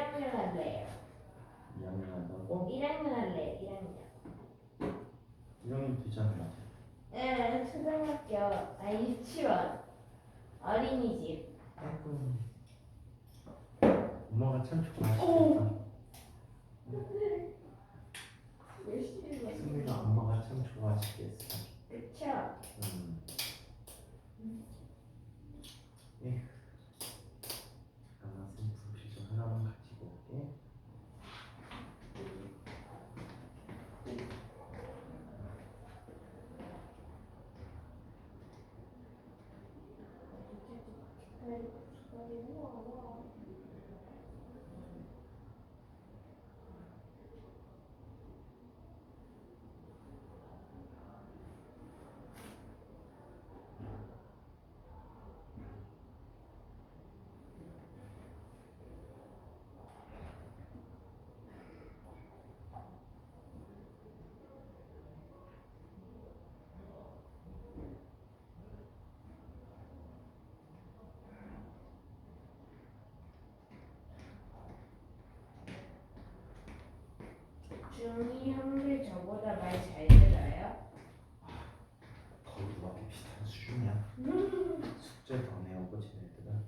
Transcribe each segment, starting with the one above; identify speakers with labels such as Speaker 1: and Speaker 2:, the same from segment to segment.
Speaker 1: 1학년 할래요.
Speaker 2: 2학년 한다고?
Speaker 1: 1학년 할래요. 1학년.
Speaker 2: 1학년 되지 않나?
Speaker 1: 네, 초등학교, 유치원, 어린이집.
Speaker 2: 아이고. 엄마가 참 좋아하시겠다. 승민아 엄마가 참 좋아하시겠어.
Speaker 1: 그쵸?
Speaker 2: 예. 잠깐만 분필 좀 하나만 가지고 올게.
Speaker 1: 중이 형들 저보다 말 잘 들어요?
Speaker 2: 거의 너한테 비슷한 수준이야. 숙제 더 내오고 쟤네들은.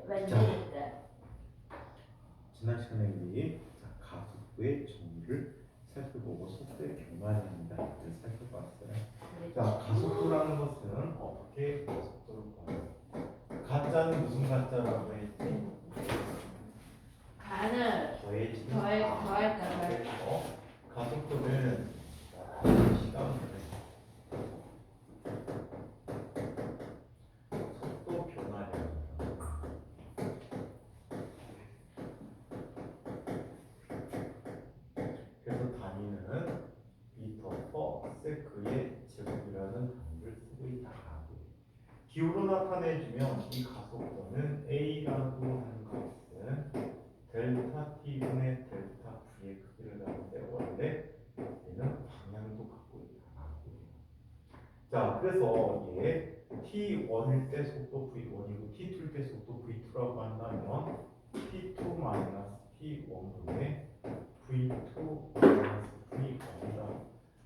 Speaker 1: 웬일이다.
Speaker 2: 지난 시간에 우리 가속도의 정의를 살펴보고 속도의 변화를 합니다. 살펴봤어요. 자, 가속도라는 것은 어떻게 가속도를 봐요? 가짜는 무슨 가짜라고 했지?
Speaker 1: 가는
Speaker 2: 더해지는
Speaker 1: 더했다.
Speaker 2: 그래서 가속도는 시간을 속도 변화량. 그래서 단위는 미터 퍼 세크의 제곱이라는 단위를 쓰고 있다. 기호로 나타내주면 이 가속도는 A라고 하는 것은 델타 T분의 델타 V의 크기를 나누는데 원래 얘는 방향도 갖고 있다라고 해요. 자, 그래서 얘 T1일 때 속도 V1이고 T2일 때 속도 V2라고 한다면 T2 마이너스 T1분의 V2 마이너스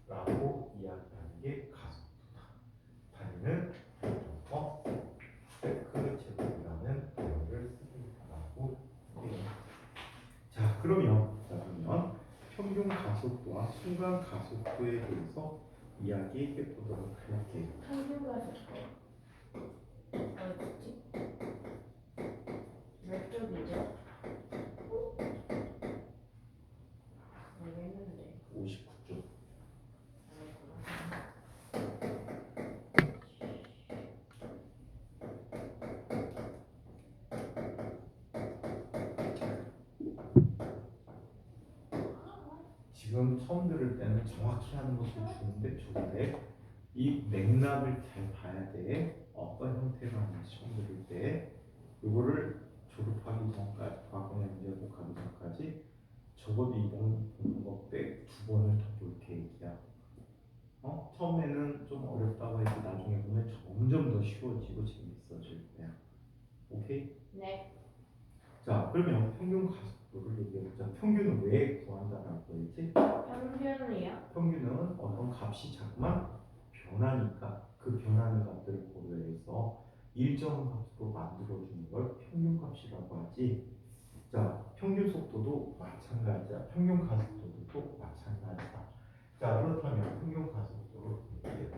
Speaker 2: V1이다라고 이야기하는 게 가속도다. 단위는 세크 제곱이라는 단어를 쓰고 있다고 해요. 자, 그러면 평균 가속도와 순간 가속도에 대해서 이야기해 보도록 할게요.
Speaker 1: 평균 가속도 어디지? 몇 쪽이죠? 모르겠는데.
Speaker 2: 59쪽. 지금 처음 들을 때는 정확히 하는 것을 주는데 좋은데 이 맥락을 잘 봐야 돼. 어떤 형태로 하는지 처음 들을 때 이거를 졸업하기 전까지 과거의 문제고 가기 전까지 적어도 이번 공부 때 2번을 더 볼 계획이야. 처음에는 좀 어렵다고 해도 나중에 보면 점점 더 쉬워지고 재밌어질 거야. 오케이?
Speaker 1: 네.
Speaker 2: 자, 그러면 평균 가속도를 얘기해보자. 평균은 왜 구한다라고 했지?
Speaker 1: 평균이요?
Speaker 2: 평균은 어떤 값이 자꾸만 변하니까 그 변하는 값들을 고려해서 일정 값으로 만들어주는 걸 평균값이라고 하지. 자, 평균 속도도 마찬가지야. 평균 가속도도 또 마찬가지다. 자, 그렇다면 평균 가속도를 볼게요.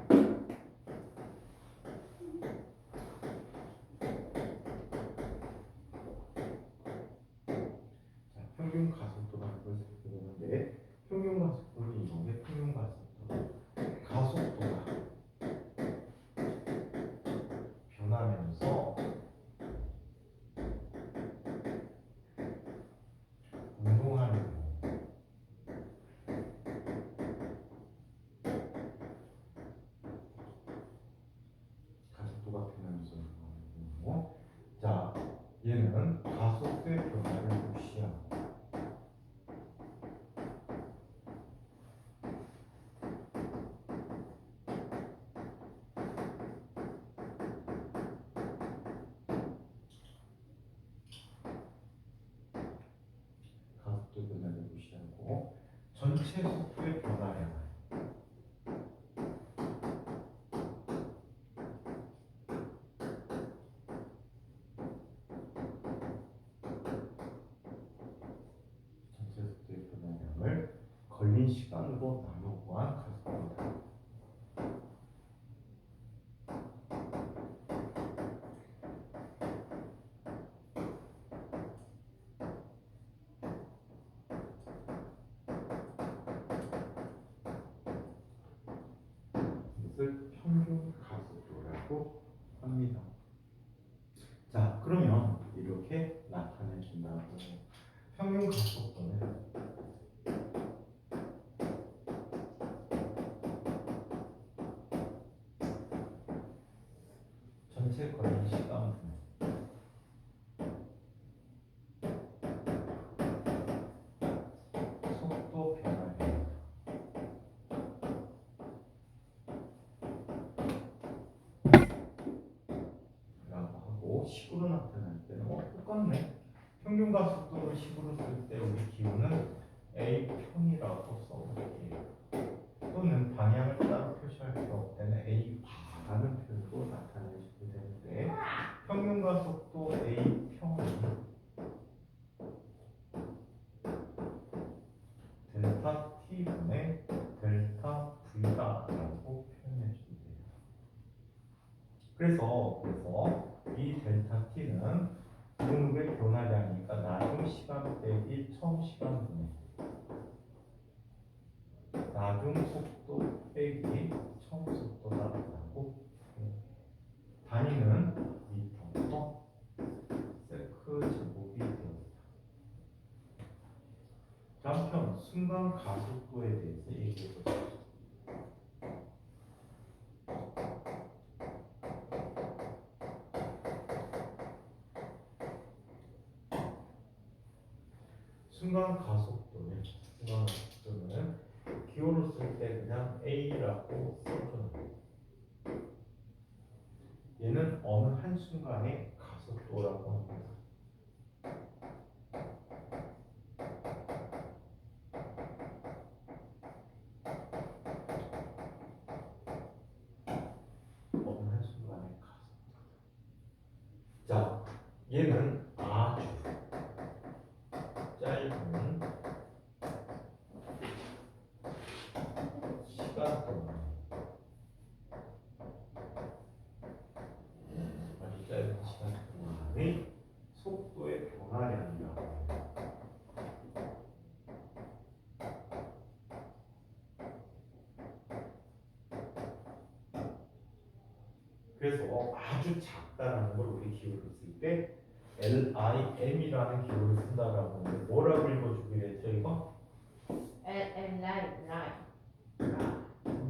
Speaker 2: 자, 평균 가속도라는 걸 살펴보는데 평균 가속도는 이런게 평균 가속도. 가속도가 변하면서 운동하는 가속도가 변하면서 운동하는 경우. 자, 얘는 가속도의 변화를 무시하고 전체 속도의 변화량. 전체 속도의 변화량을 걸린 시간으로 나눠 구한 가속도다. 이것을 평균 가속도라고 합니다. 자, 그러면 이렇게 나타내준다고. 평균 가속도는 전체 걸린 시간 속도 변화량 라고 하고, 식으로 나타날 때는 똑같네. 평균 가속도를 식으로 쓸 때 우리 기호는 A 평이라고 써볼게요. 또는 방향을 따로 표시할 필요 없을 때는 A 바라는 표현으로 나타내주게 되는데, 평균 가속도 A 평은 델타 T분의 델타 V다라고 표현해주면 돼요. 그래서 이 델타 T는 구동력의 변화량이니까 나중 시간 빼기 처음 시간분의 나중 속도 빼기 처음 속도다라고 단위는 미터 세크 제곱이 되었다. 다음 순간 가속도에 대해서 얘기해 보죠. 순간 가속도는 기호로 쓸 때 그냥 A라고 써줘요. 얘는 어느 한 순간의 가속도라고 합니다. 어느 한 순간의 가속도. 자, 얘는 아주 짧은 시간 동안 아주 짧은 시간 동안의 속도의 변화량이라고 합니다. 그래서 아주 작다라는 걸 우리 기호를 쓸 때 LIM이라는 기호를 쓴다라고 하는데, 뭐라고 읽어주기로 했죠 이거?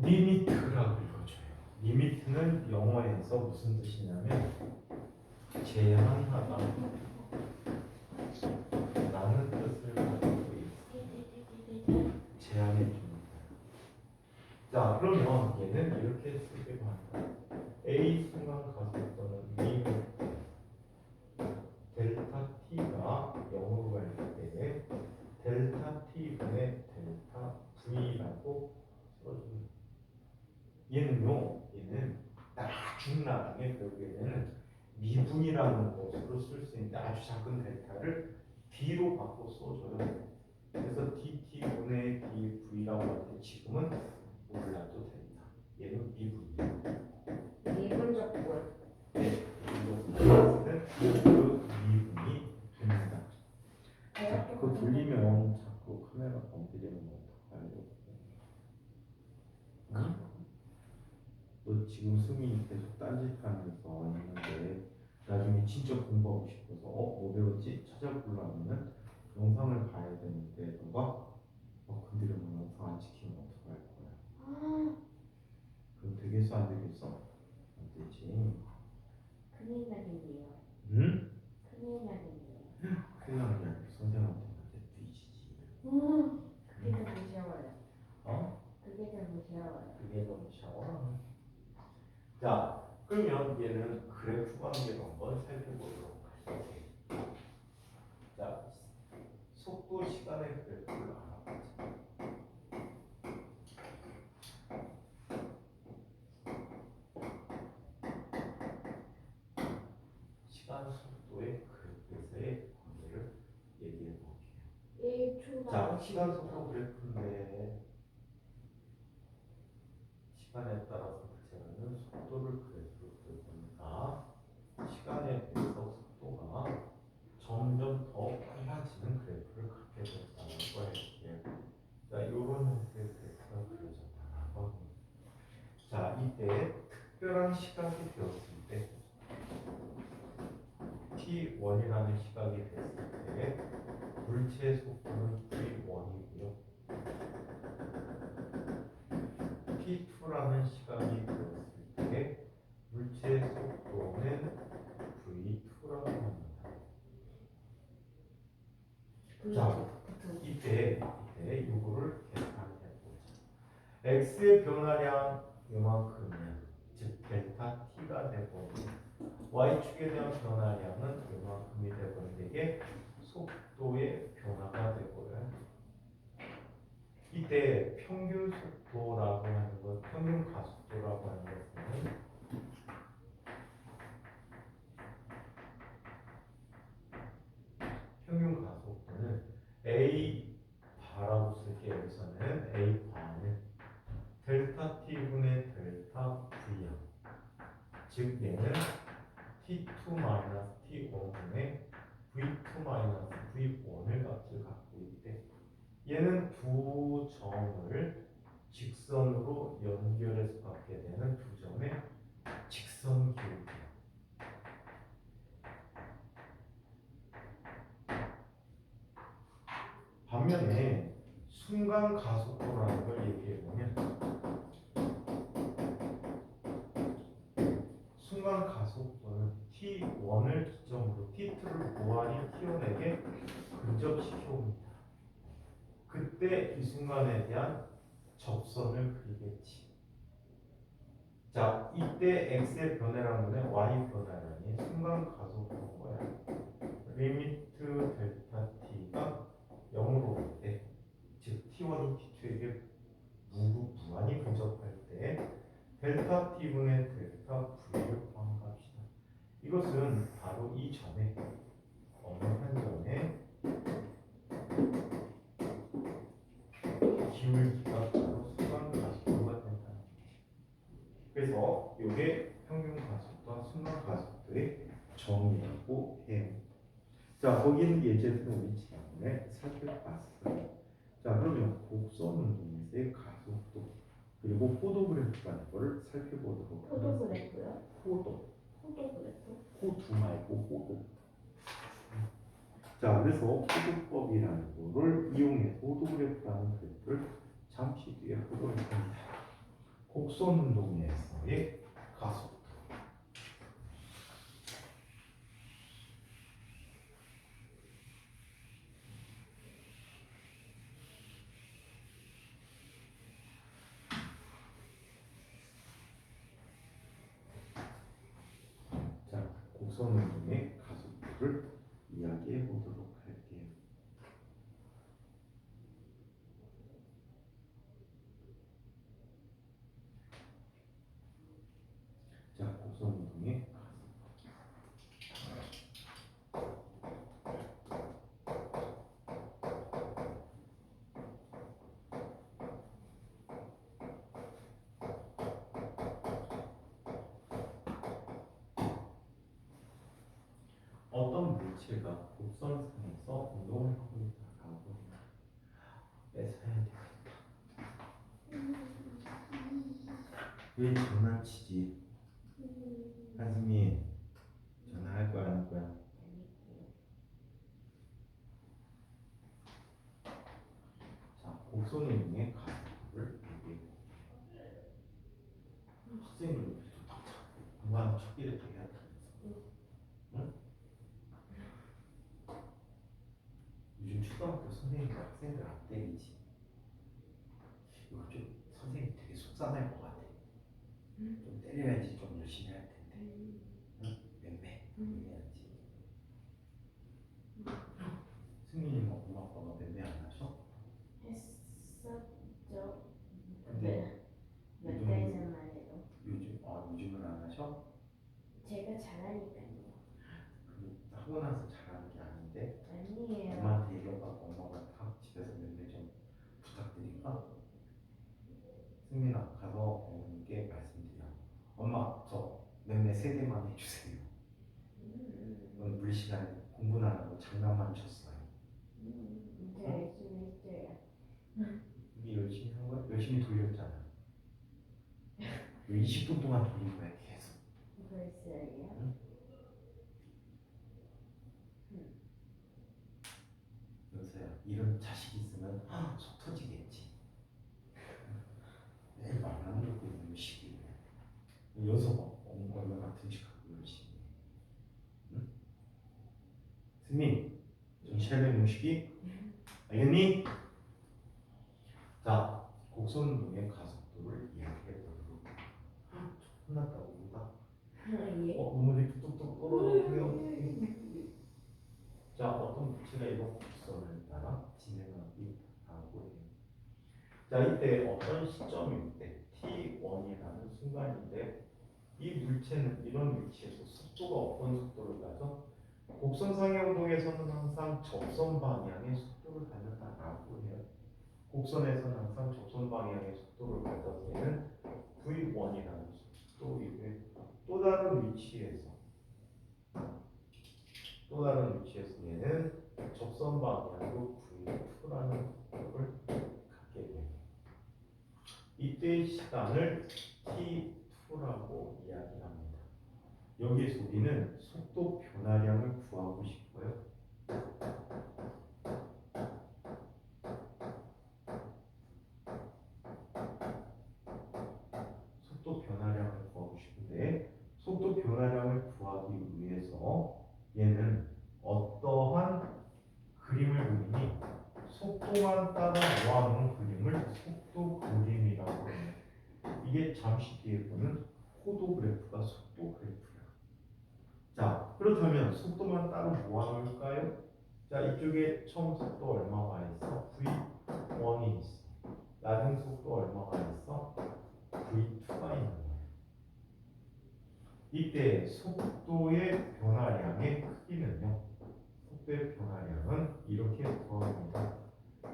Speaker 2: 리미트라고 읽어줘요. 리미트는 영어에서 무슨 뜻이냐면 제한하다 라는 뜻을 가지고 있어요. 제한해 줍니다. 자, 그러면 얘는 이렇게 쓰기로 한다. A 순간 가속도는 V 델타 T가 0으로 갈 때 델타 T분의 델타 V라고 써줍니다. 얘는 나중에 결국에는 미분이라는 것으로 쓸 수 있는데, 아주 작은 델타를 B로 바꿔 써줘요. 그래서 DT분의 DV라고 할 때 지금은 몰라도 된다. 얘는 미분이에요.
Speaker 1: 미분적 분.
Speaker 2: 네, 그 미분이 됩니다. 자꾸 돌리면 자꾸 카메라 엉키려면 어떡하려고. 응? 너 지금 승민이 계속 딴짓하면서 있는데, 나중에 진짜 공부하고 싶어서 뭐 배웠지? 찾아보려면 영상을 봐야 되는데, 너가 건드리면 영상 안 지키면 어떡할 거야? 그럼 되겠어 안 되겠어? 안 되지.
Speaker 1: 큰일 나겠네요.
Speaker 2: 응?
Speaker 1: 큰일 나겠네요.
Speaker 2: 큰일 나는 게 아니라 선생님한테 뒤지지.
Speaker 1: 그게 더 무서워요.
Speaker 2: 어?
Speaker 1: 그게 더 무서워요.
Speaker 2: 그게 너무 샤워. 자, 그러면 얘는 그래프 관계로 한번 살펴보도록 하죠. 자, 속도 시간의 그래프를 알아보자. 시간 속도의 그래프에서의 관계를 얘기해 볼게요.
Speaker 1: 1초당
Speaker 2: 자, 시간 속도 그래프인데 시간에 따라서 발생하는 속도를 그래프로 그릴 겁니다. 시간에 대해서 속도가 점점 더 빨라지는 그래프를 갖게 된다고 할게요. 자, 이런 형태의 그래프가 그려졌다라고 합니다. 자, 이때 특별한 시각이 되었을 때 t1이라는 시각이 됐을 때 물체의 속도는 v1이고요. t2라는 시각이 되었을 때 물체의 속도는 v2라고 합니다. 자, 이때 이거를 계산해 보자. x의 변화량 요만큼이면 즉 델타 t가 되고 y축에 대한 변화량은 요만큼이 되고 이게 속도의 변화가 되고요. 이때 평균 속도라고 하는 것, 평균 가속도라고 하는 것은 평균 가속도는 a 바라고 쓸게요. 여기서는 a 바는 델타 t분의 델타 v야. 즉 얘는 t2 마이너스 t1분의 v2 마이너스 v1을 값을 갖고 있대. 얘는 두 점을 직선으로 연결해서 갖게 되는 두 점의 직선 기울기야. 반면에 순간 가속도라는 걸 얘기해 보면 순간 가속도는 t1을 기점으로 t2를 무한히 t1에게 근접시켜 옵니다. 그때 이 순간에 대한 접선을 그리겠지. 자, 이때 x의 변화량분의 y 변화량이 순간 가속도인 거야. 리미트 델타 t가 0으로 올 때, 즉 t1이 t2에게 무한히 근접할 때 델타 t분의 델타 v를 구합시다. 이것은 바로 이 점에 어느 한 점에 기울기가 바로 순간 가속도가 된다는 거지. 그래서 이게 평균 가속도와 순간 가속도의 정의라고 해요. 자, 거기는 예제는 우리 지난번에 살펴봤어요. 자, 그러면 곡선 운동에서의 가속도 그리고 포도 그래프라는 거를 살펴보도록
Speaker 1: 포도
Speaker 2: 하겠습니다.
Speaker 1: 그래프요?
Speaker 2: 포도.
Speaker 1: 포도 그래프?
Speaker 2: 포도 말고 포도. 자, 그래서 포도법이라는 거를 이용해서 포도 그래프라는 그래프를 잠시 뒤에 보도록 합니다. 곡선 운동에서의 가속도. 자, 곡선 운동의 가속도를 이야기해 보도록 할게요. 자, 곡선 운동의 어떤 물체가 곡선상에서 운동을 하고 있다라고 뺏어야 되겠다. 왜 장난치지? 한승민 전화할 거야 안 할 거야? 자, 곡선 운동의 가속도를 얘기해 볼게요. 선생님 무한 척기를 해야 돼. 응? 요즘 초등학교 선생님과 학생들 안 때리지. 이거 좀 선생님 되게 속상할 것 같아. 좀 때려야지 좀 열심히 할 텐데. 응? 맴매 해야지. 승민이 엄마 아빠가 맴매 안 하셔?
Speaker 1: 했었죠.
Speaker 2: 근데
Speaker 1: 몇
Speaker 2: 요즘-
Speaker 1: 달 전만 해도
Speaker 2: 요즘은 안 하셔?
Speaker 1: 제가 잘하니까요.
Speaker 2: 승민아 가서 어머니께 말씀드려. 엄마 저 맴매 3개만 해주세요. 오늘 물 시간에 공부는 안 하고 장난만 쳤어요.
Speaker 1: 이제 열심히 했어요.
Speaker 2: 이게 열심히 한 거야? 열심히 돌렸잖아. 왜 20분 동안 돌린 거야 계속?
Speaker 1: 글쎄요.
Speaker 2: 여보세요. 이런 자식 있으면 속 터지겠지. 매일 말만 듣고 있는 시기네. 여기서 봐. 얼마나 듬직하고 열심히. 응? 승민, 정치하려는 음식이 알겠니? 자, 곡선운동의 가속도를 이야기해 보도록. 혼났다고 본다.
Speaker 1: 예.
Speaker 2: 눈물이 뚝뚝뚝 떨어지고요. 자, 어떤 물체가 이런 곡선을 따라 진행하기 하고 해요. 자, 이때 어떤 시점일 때 t1이라는 순간인데 이 물체는 이런 위치에서 속도가 어떤 속도를 가져? 곡선상의 운동에서는 항상 접선 방향의 속도를 가져다라고 해요. 곡선에서는 항상 접선 방향의 속도를 가져서 얘는 v1이라는 속도이고요. 또 다른 위치에서 얘는 접선 방향으로 v2라는 속도를 갖게 돼요. 이때의 시간을 t2라고 이야기합니다. 여기에서 우리는 속도 변화량을 구하고 싶어요. 속도 변화량을 구하고 싶은데 속도 변화량을 구하기 위해서 얘는 어떠한 그림을 그리니 속도만 따라 모아놓은 그림을 속도 그림이라고 해요. 이게 잠시 뒤에 보는 호도 그래프가 속도 그래프야. 자, 그렇다면 속도만 따로 모아놓을까요? 자, 이쪽에 처음 속도 얼마가 있어? v1이 있어. 나중 속도 얼마가 있어? v2가 있는 거야. 이때 속도의 변화량의 크기는요. 속도의 변화량은 이렇게 구합니다.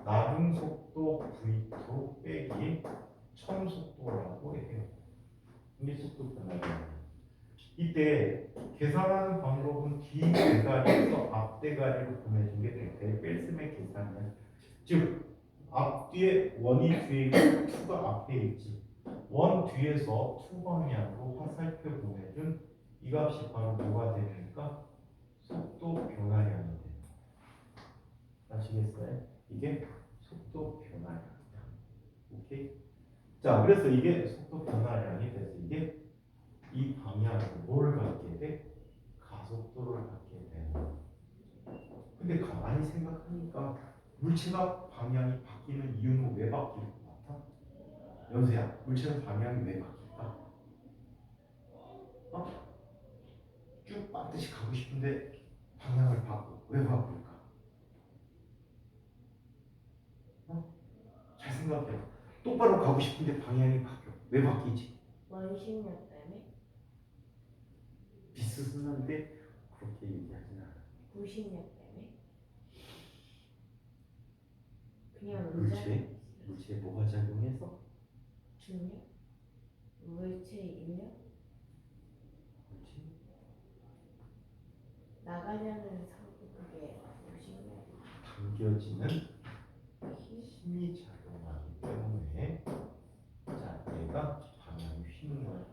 Speaker 2: 나중 속도 v2 빼기 처음 속도라고 해요. 이게 속도 변화량이에요. 이때 계산하는 방법은 뒤대가리에서 앞대가리로 보내준 게 될 뺄셈의 계산이야. 즉 앞뒤에 원이 뒤에 있고 투가 앞에 있지. 원 뒤에서 투 방향으로 화살표 보내준 이 값이 바로 뭐가 됩니까? 속도 변화량이 돼요. 아시겠어요? 이게 속도 변화량이야. 오케이? 자, 그래서 이게 속도 변화량이 돼서 이게 이 방향으로 뭘 갖게 돼? 가속도를 갖게 되는 거야. 근데 가만히 생각하니까 물체가 방향이 바뀌는 이유는 왜 바뀔 것 같아? 연수야, 물체는 방향이 왜 바뀔까? 쭉 뻗듯이 가고 싶은데 방향을 바꿔. 왜 바꿀까? 잘 생각해. 똑바로 가고 싶은데 방향이 바뀌어. 왜 바뀌지?
Speaker 1: 원심력 때문에?
Speaker 2: 비슷한데 그렇게 얘기하진 않아.
Speaker 1: 구심력 때문에? 그냥
Speaker 2: 물체에 뭐가 작용해서?
Speaker 1: 중력? 물체 인력?
Speaker 2: 그렇지?
Speaker 1: 나가려는 그게 구심력.
Speaker 2: 당겨지는 힘이 작용하기 때문에 자, 얘가 방향이 휘는 거야.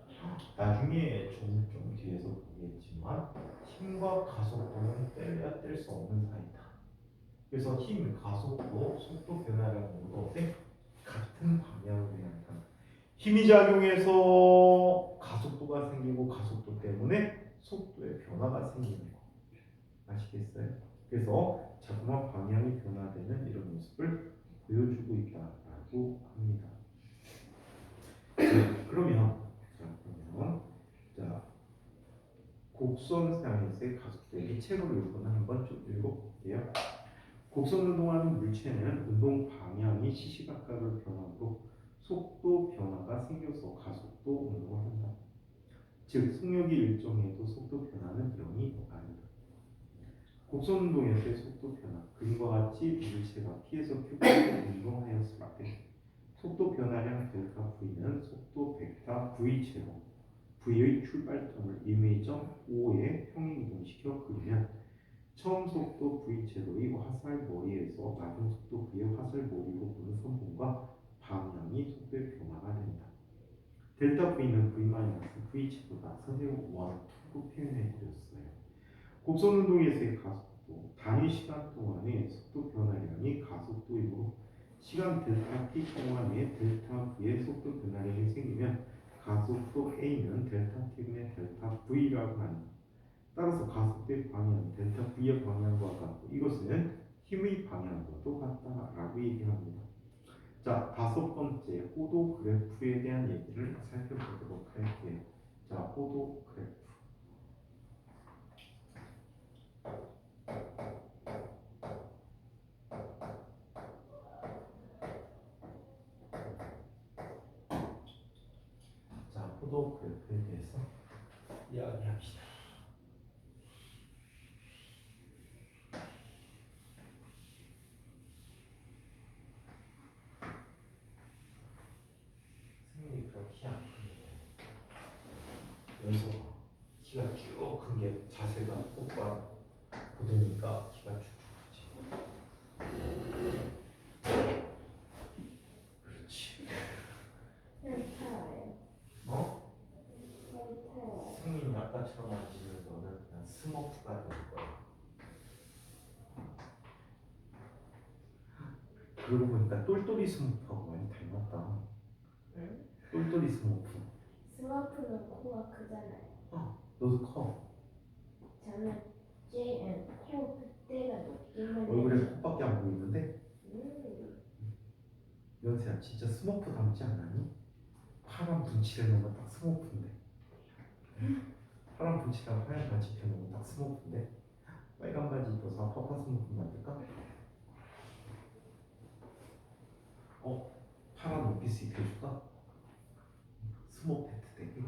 Speaker 2: 나중에 좀 뒤에서 보겠지만 힘과 가속도는 떼야 뗄 수 없는 사이다. 그래서 힘, 가속도, 속도 변화량 모두 같은 방향으로 나타나. 힘이 작용해서 가속도가 생기고 가속도 때문에 속도의 변화가 생기는 거. 아시겠어요? 그래서 자꾸만 방향이 변화되는 이런 모습을 보여주고 있다라고 합니다. 자, 곡선상에서의 가속도 이 책을 읽거나 한번 좀 읽어볼게요. 곡선 운동하는 물체는 운동 방향이 시시각각으로 변하고 속도 변화가 생겨서 가속도 운동을 한다. 즉 속력이 일정해도 속도 변화는 0이 아니다. 곡선 운동에서의 속도 변화 그림과 같이 물체가 P에서 Q까지 운동하였을 때 속도 변화량 델타 V는 속도 벡터 V제곱 V의 출발점을 임의점 O에 평행이동시켜 그리면 처음 속도 V0의 화살머리에서 마지막 속도 V의 화살머리로 보는 선분과 방향이 속도의 변화가 된다. 델타 V는 V-V0다. 선생님 1, 2로 표현해 드렸어요. 곡선 운동에서의 가속도, 단위 시간 동안의 속도 변화량이 가속도이므로 시간 델타 t 동안에 델타 V의 속도 변화량이 생기면 가속도 A는 델타 t분의 델타 V라고 한다. 따라서 가속도의 방향, 델타 V의 방향과 같고 이것은 힘의 방향과도 같다라고 얘기합니다. 자, 5번째 호도 그래프에 대한 얘기를 살펴보도록 할게요. 자, 호도 그래프. 자, 호도 그래프에 대해서 이야기합시다. 승리 그렇게 안 크네요. 여기서 키가 쭉 큰 게 자세가 똑바로 굳으니까 키가 쭉 크지. 그렇지.
Speaker 1: 델타예요.
Speaker 2: 어?
Speaker 1: 델타예요.
Speaker 2: 승민이 아까처럼 앉으면 너는 그냥 스머프가 될 거야. 그러고 보니까 똘똘이 스머프하고 많이 닮았다.
Speaker 1: 응?
Speaker 2: 똘똘이 스머프.
Speaker 1: 스마프는 코가 크잖아요.
Speaker 2: 너도 커.
Speaker 1: 저는 코 빗대가 높기만
Speaker 2: 얼굴에
Speaker 1: 해요.
Speaker 2: 코밖에 안 보이는데 연세야 진짜 스머프 닮지 않았니? 파란 분칠해 놓으면 딱 스머프인데. 파란 분칠하고 하얀 바지 입혀놓으면 딱 스머프인데. 빨간 바지 입어서 파파 스머프 만들까? 파란 원피스 입혀줄까? 스머프 해트 되게.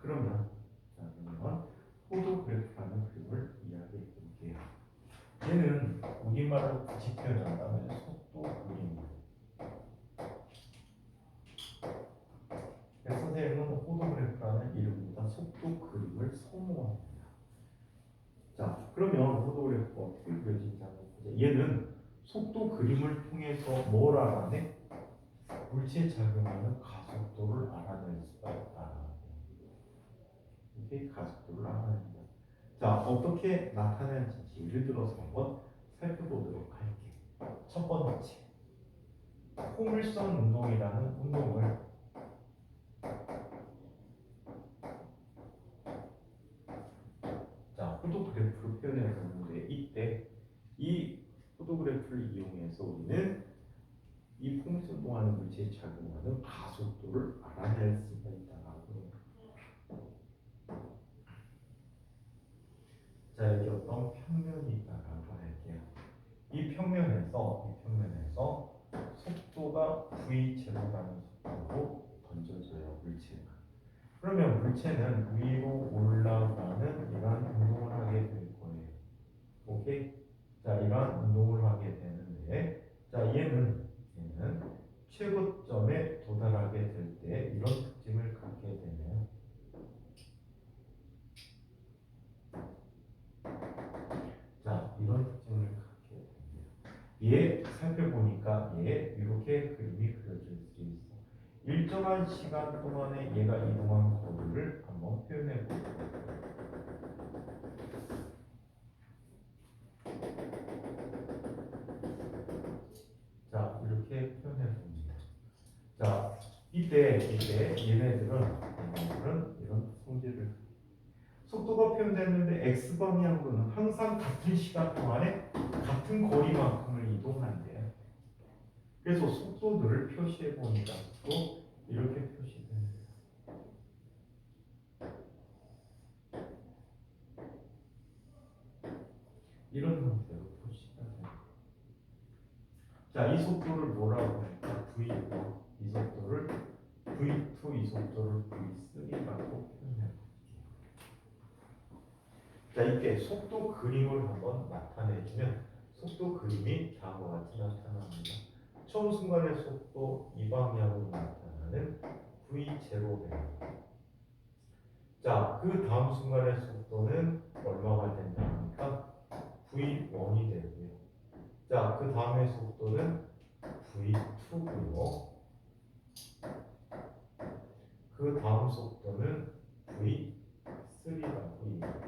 Speaker 2: 그러면 호도 그래프라는 그림을 이야기해 볼게요. 얘는 우리말로 굳이 표현한다면 속도 그림입니다. 그래서 선생님은 호도 그래프라는 이름보다 속도 그림을 선호합니다. 자, 그러면 호도 그래프가 어떻게 그려지는지 한번 보자. 얘는 속도 그림을 통해서 뭘 알아내? 물체에 작용하는 가속도를 알아낼 수가 있다. 이게 가속도를 알아냅니다. 자, 어떻게 나타나는지 예를 들어서 한번 살펴보도록 할게요. 첫 번째, 포물선 운동이라는 운동을 자, 호도 그래프로 표현해 보는데 이때 이 호도 그래프를 이용해서 우리는 이 포물선 운동하는 물체에 작용하는 가속도를 알아낼 수가 있다라고 해요. 자, 여기 어떤 평면이 있다라고 할게요. 이 평면에서 속도가 v0라는 속도로 던져져요, 물체가. 그러면 물체는 위로 올라가는 이러한 운동을 하게 될 거예요. 오케이? 자, 이러한 운동을 하게 되는데, 자, 얘는 최고점에 도달하게 될 때 이런 특징을 갖게 되네요. 자, 이런 특징을 갖게 됩니다. 얘 살펴보니까 이렇게 그림이 그려질 수 있어. 일정한 시간 동안에 얘가 이동한 거리를 한번 표현해 볼게요. 자, 이렇게 표현해 봅니다. 자, 이때 얘네들은 이런 성질을 속도가 표현됐는데 x 방향으로는 항상 같은 시간 동안에 같은 거리만큼을 이동한대요. 그래서 속도들을 표시해 보니까 또 이렇게 표시됩니다. 이런 형태로 표시가 돼요. 자, 이 속도를 뭐라고 할까? V1, 이 속도를 V2, 이 속도를 V3라고 표현해 볼게요. 자, 이때 속도 그림을 한번 나타내주면 속도 그림이 다음과 같이 나타납니다. 처음 순간의 속도 이 방향으로 나타나는 v0배. 자, 그 다음 순간의 속도는 얼마가 된다니까 v1이 되고요. 자, 그 다음의 속도는 v2고요. 그 다음 속도는 v3라고 얘기해요.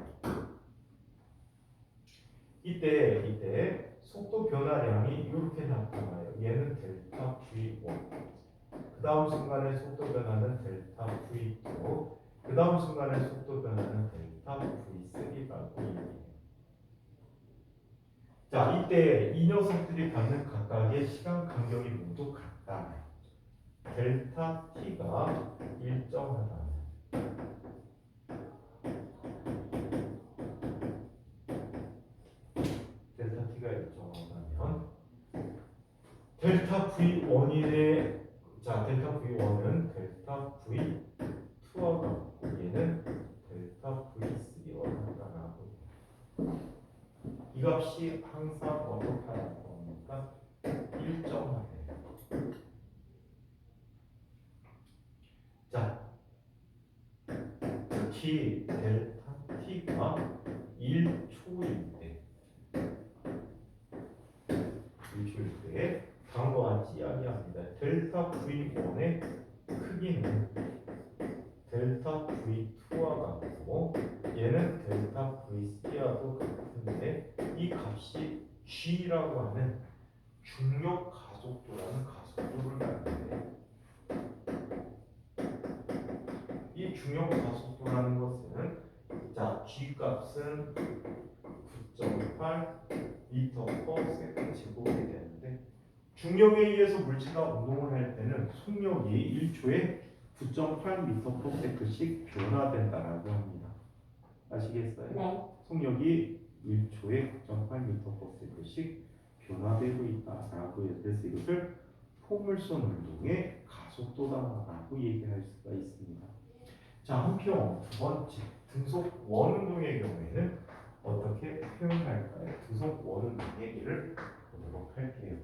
Speaker 2: 이때 속도 변화량이 이렇게 나타나요. 얘는 델타 v1. 그 다음 순간의 속도 변화는 델타 v2. 그 다음 순간의 속도 변화는 델타 v3라고 얘기해요. 자, 이때 이 녀석들이 갖는 각각의 시간 간격이 모두 같다. 델타 t가 일정하다. 델타 t가 일정하다면 델타 v1의 자, 델타 v1은 델타 v2와 같고 얘는 델타 v3와 같다라고. 이 값이 항상 어떻게 하라고 합니까? 일정하대요. 자, 특히 델타 t가 1초일 때 다음과 같이 이야기합니다. 델타 v1의 크기는 델타 v2와 같고 얘는 델타 v3와도 같은데 이 값이 g라고 하는 중력 가속도라는 가속도를 갖는데 이 중력 가속도라는 것은 자 g 값은 9.8 미터 퍼 세컨드 제곱이 되는데 중력에 의해서 물체가 운동을 할 때는 속력이 1초에 9.8m per second씩 변화된다라고 합니다. 아시겠어요?
Speaker 1: 네.
Speaker 2: 속력이 1초에 9.8m per second씩 변화되고 있다라고 해서 그래서 이것을 포물선 운동의 가속도다라고 얘기할 수가 있습니다. 자, 한편 두 번째 등속 원운동의 경우에는 어떻게 표현할까요? 등속 원운동 얘기를 보도록 할게요.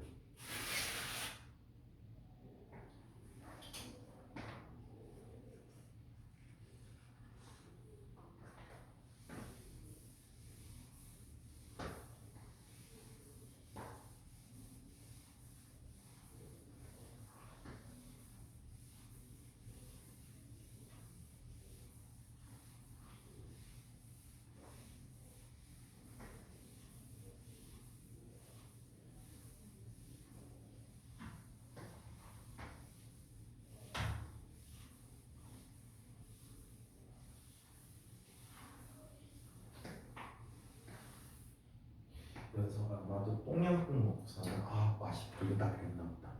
Speaker 2: 그래서 아마도 똥양꿍 먹고서는 맛이 별로다 그랬나 보다.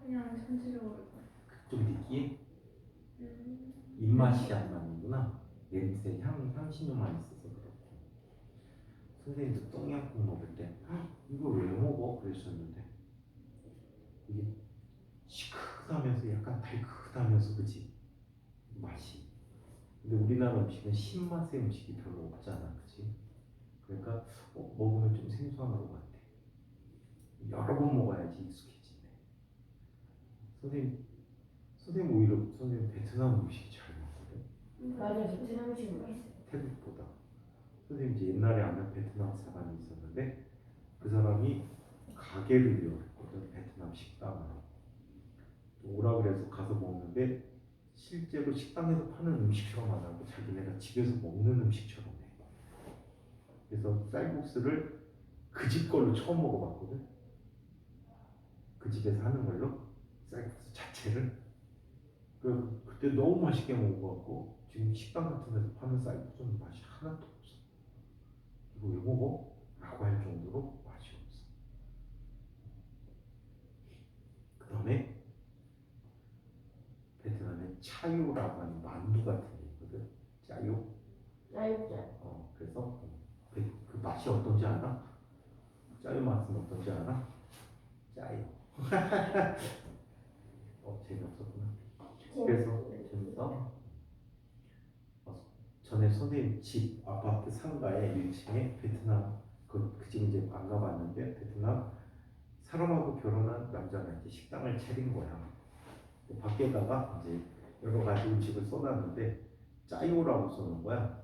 Speaker 1: 그냥 전체적으로.
Speaker 2: 좀 느끼해? 입맛이 안 나는구나. 냄새, 향신료만 있어서 그렇고. 선생님도 똥양꿍 먹을 때 이거 왜 먹어? 그러셨는데 이게 시크하면서 약간 달큰하면서 그치? 맛이. 근데 우리나라 음식은 신맛의 음식이 별로 없잖아, 그치? 그러니까 먹으면 좀 생소한 것 같아. 여러 번 먹어야지 익숙해지네. 선생님 오히려 선생님 베트남 음식 잘 먹거든.
Speaker 1: 맞아요. 베트남 음식 맛있어요.
Speaker 2: 태국보다. 선생님 이제 옛날에 아는 베트남 사람이 있었는데 그 사람이 가게를 열었거든. 베트남 식당을. 오라 그래서 가서 먹는데 실제로 식당에서 파는 음식처럼 안 하고 자기네가 집에서 먹는 음식처럼 해. 그래서 쌀국수를 그 집 걸로 처음 먹어봤거든. 그 집에서 하는 걸로 쌀국수 자체를. 그때 너무 맛있게 먹어갖고 지금 식당 같은 데서 파는 쌀국수는 맛이 하나도 없어. 이거 왜 먹어? 라고 할 정도로 맛이 없어. 그 다음에 베트남에 차유라고 하는 만두 같은 게 있거든. 짜유. 그래서 그 맛이 어떤지 알아? 짜유 맛은 어떤지 알아? 짜요. 재미없었구나. 그래서 전에 선생님 집 아파트 상가에 1층에 베트남 그 집은 이제 안 가봤는데 베트남 사람하고 결혼한 남자가 이제 식당을 차린 거야. 밖에다가 이제 여러 가지 음식을 써놨는데 짜요라고 써놓은 거야.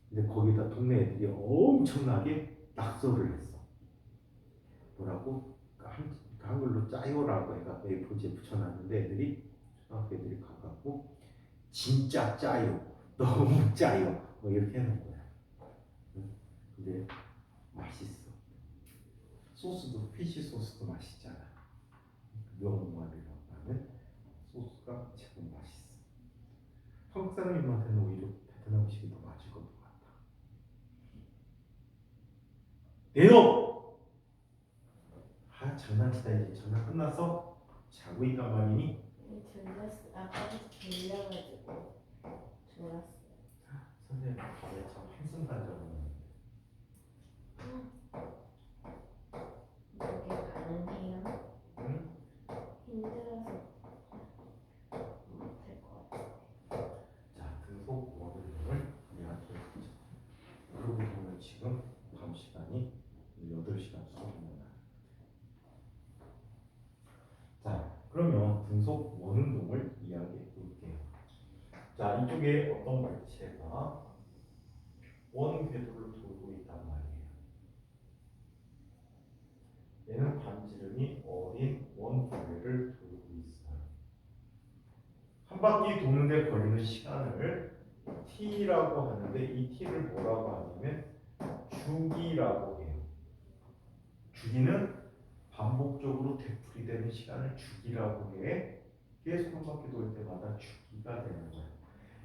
Speaker 2: 근데 거기다 동네 애들이 엄청나게 낙서를 했어. 뭐라고? 한글로 짜요라고 해가 A4지에 붙여놨는데 애들이 초등학교 애들이 가갖고 진짜 짜요, 너무 짜요, 뭐 이렇게 해놓은 거야. 근데 맛있어. 소스도 피쉬 소스도 맛있잖아. 명월이라고 하는 소스가 제법 맛있어. 한국 사람들한테는 오히려 베트남 음식이 더 맞을 것 같아. 내놈! 아 장난치다 이제 장난 끝났어? 자고 있단 말이니?
Speaker 1: 졸렸어. 아까부터 졸려가지고 졸았어.
Speaker 2: 선생님 밤에 참 한순간 자고
Speaker 1: 이게 가능해요?
Speaker 2: 응?
Speaker 1: 힘들어서 못할 것 같아.
Speaker 2: 자 등속 원을 이해하도록 하자. 그러고 보면 지금 밤 시간이 8시간 수업입니다. 자 그러면 등속 원운동을 이야기해 볼게요. 자 이쪽에 어떤 물체가 원 궤도를 돌고 있단 말이에요. 얘는 반지름이 어린 원 둘레를 돌고 있어요. 한 바퀴 도는데 걸리는 시간을 t라고 하는데 이 t를 뭐라고 하냐면 주기라고 해요. 주기는 반복적으로 되풀이되는 시간을 주기라고 해. 계속 한 바퀴 돌 때마다 주기가 되는 거예요.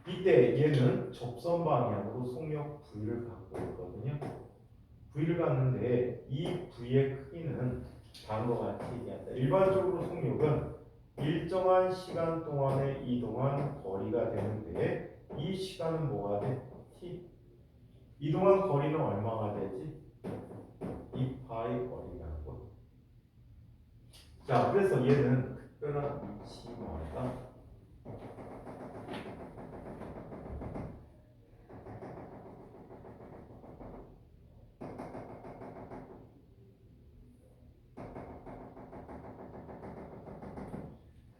Speaker 2: 이때 얘는 접선 방향으로 속력 V를 갖고 있거든요. V를 갖는데 이 V의 크기는 다음과 같이 얘기한다. 일반적으로 속력은 일정한 시간 동안에 이동한 거리가 되는데 이 시간은 뭐가 돼? t. 이동한 거리는 얼마가 되지? 2파이 거리라고. 자, 그래서 얘는 특별한 위치마다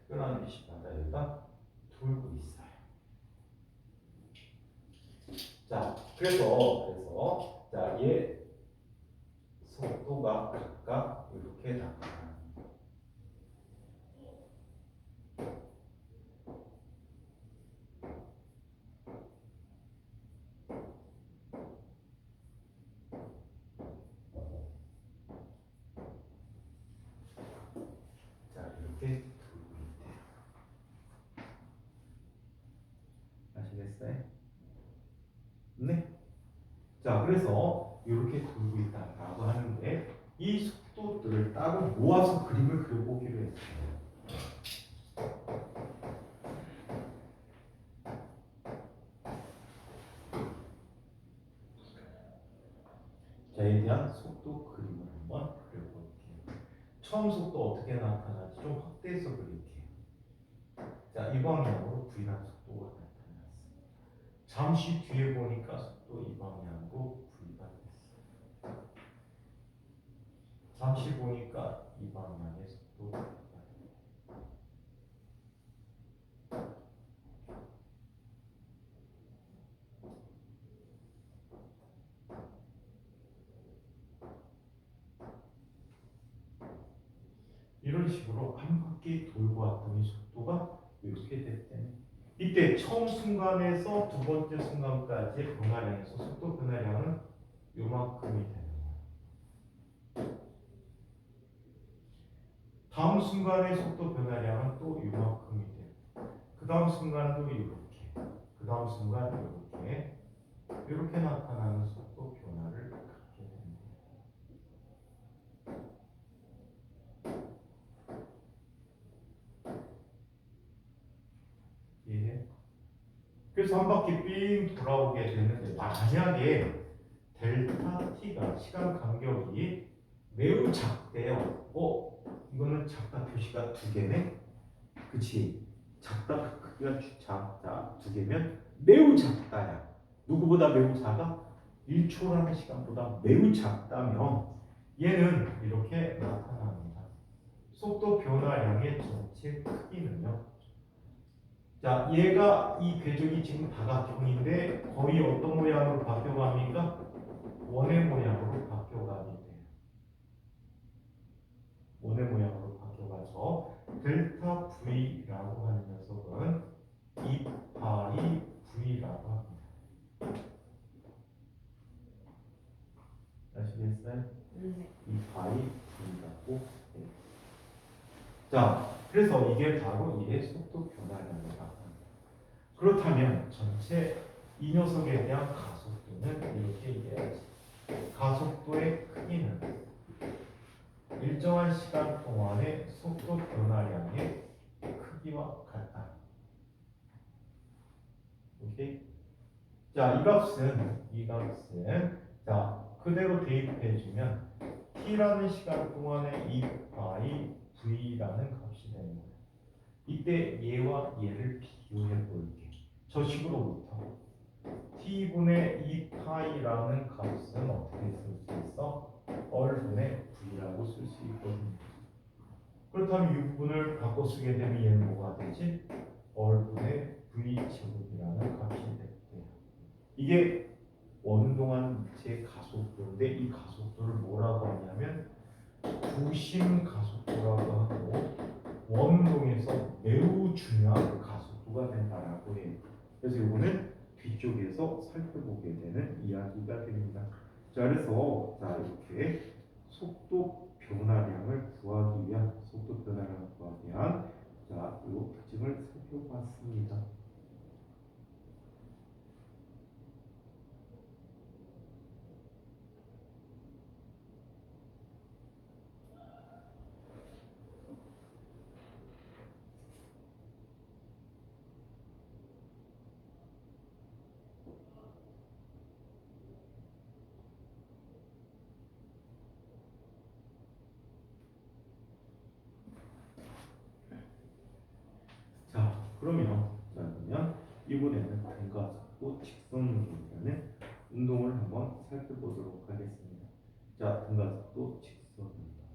Speaker 2: 특별한 위치마다 얘가 돌고 있어요. 자, 그래서 자, 얘 속도가 각각 이렇게 나타나는 거예요. 자, 이렇게 돌고 있대요. 아시겠어요? 네. 자, 그래서 이렇게 돌고 있다라고 하는데 이 속도들을 따로 모아서 그림을 그려보기로 했어요. 자에 대한 속도 그림을 한번 그려볼게요. 처음 속도 어떻게 나타나지? 좀 확대해서 그릴게요. 자, 이 방향으로 V라는 속도가 나타났어요. 잠시 뒤에 보니까 속도 이 방향으로 V가 됐어요. 잠시 보니까 이 방향의 속도가 V가 됐어요. 이런 식으로 한 바퀴 돌고 왔더니 속도가 이렇게 됐대요. 이때 처음 순간에서 두 번째 순간까지의 변화량에서 속도 변화량은 요만큼이 되는 거예요. 다음 순간의 속도 변화량은 또 요만큼이 돼요. 그 다음 순간도 이렇게, 그 다음 순간 이렇게 나타나는 속도 변화를 갖게 됩니다. 예. 그래서 한 바퀴 삥 돌아오게 되는데 만약에 델타 t가 시간 간격이 매우 작대요. 이거는 작다 표시가 두 개네. 그치? 작다 크기가 작다 두 개면 매우 작다야. 누구보다 매우 작아? 1초라는 시간보다 매우 작다면 얘는 이렇게 나타나는 속도 변화량의 전체 크기는요. 자, 얘가 이 궤적이 지금 다각형인데 거의 어떤 모양으로 바뀌어갑니까? 원의 모양으로 바뀌어가게 돼요. 원의 모양으로 바뀌어가서 델타 V라고 하는 녀석은 2파이 V라고 합니다. 아시겠어요?
Speaker 1: 네.
Speaker 2: 2파이 V라고 해요. 자, 그래서 이게 바로 얘의 속도 변화량이다. 그렇다면 전체 이 녀석에 대한 가속도는 이렇게 얘기해야지. 가속도의 크기는 일정한 시간 동안의 속도 변화량의 크기와 같다. 오케이? 자, 이 값은 자 그대로 대입해주면 t라는 시간 동안의 2파이 v라는 값이 되는 거예요. 이때 얘와 얘를 비교해 볼게. 저 식으로부터 t분의 2파이라는 값은 어떻게 쓸 수 있어? 얼분의 v라고 쓸 수 있거든요. 그렇다면 6분을 바꿔 쓰게 되면 얘는 뭐가 되지? 얼분의 v제곱이라는 값이 되고요. 이게 원동한 물체의 가속도인데 이 가속도를 뭐라고 하냐면 부심 가속도라고 하고 원운동에서 매우 중요한 가속도가 된다라고 해요. 그래서 이거는 뒤쪽에서 살펴보게 되는 이야기가 됩니다. 자, 그래서 자 이렇게 속도 변화량을 구하기 위한 자, 이 특징을 살펴봤습니다. 그러면 이번에는 등가속도 직선운동이라는 운동을 한번 살펴보도록 하겠습니다. 자, 등가속도 직선운동.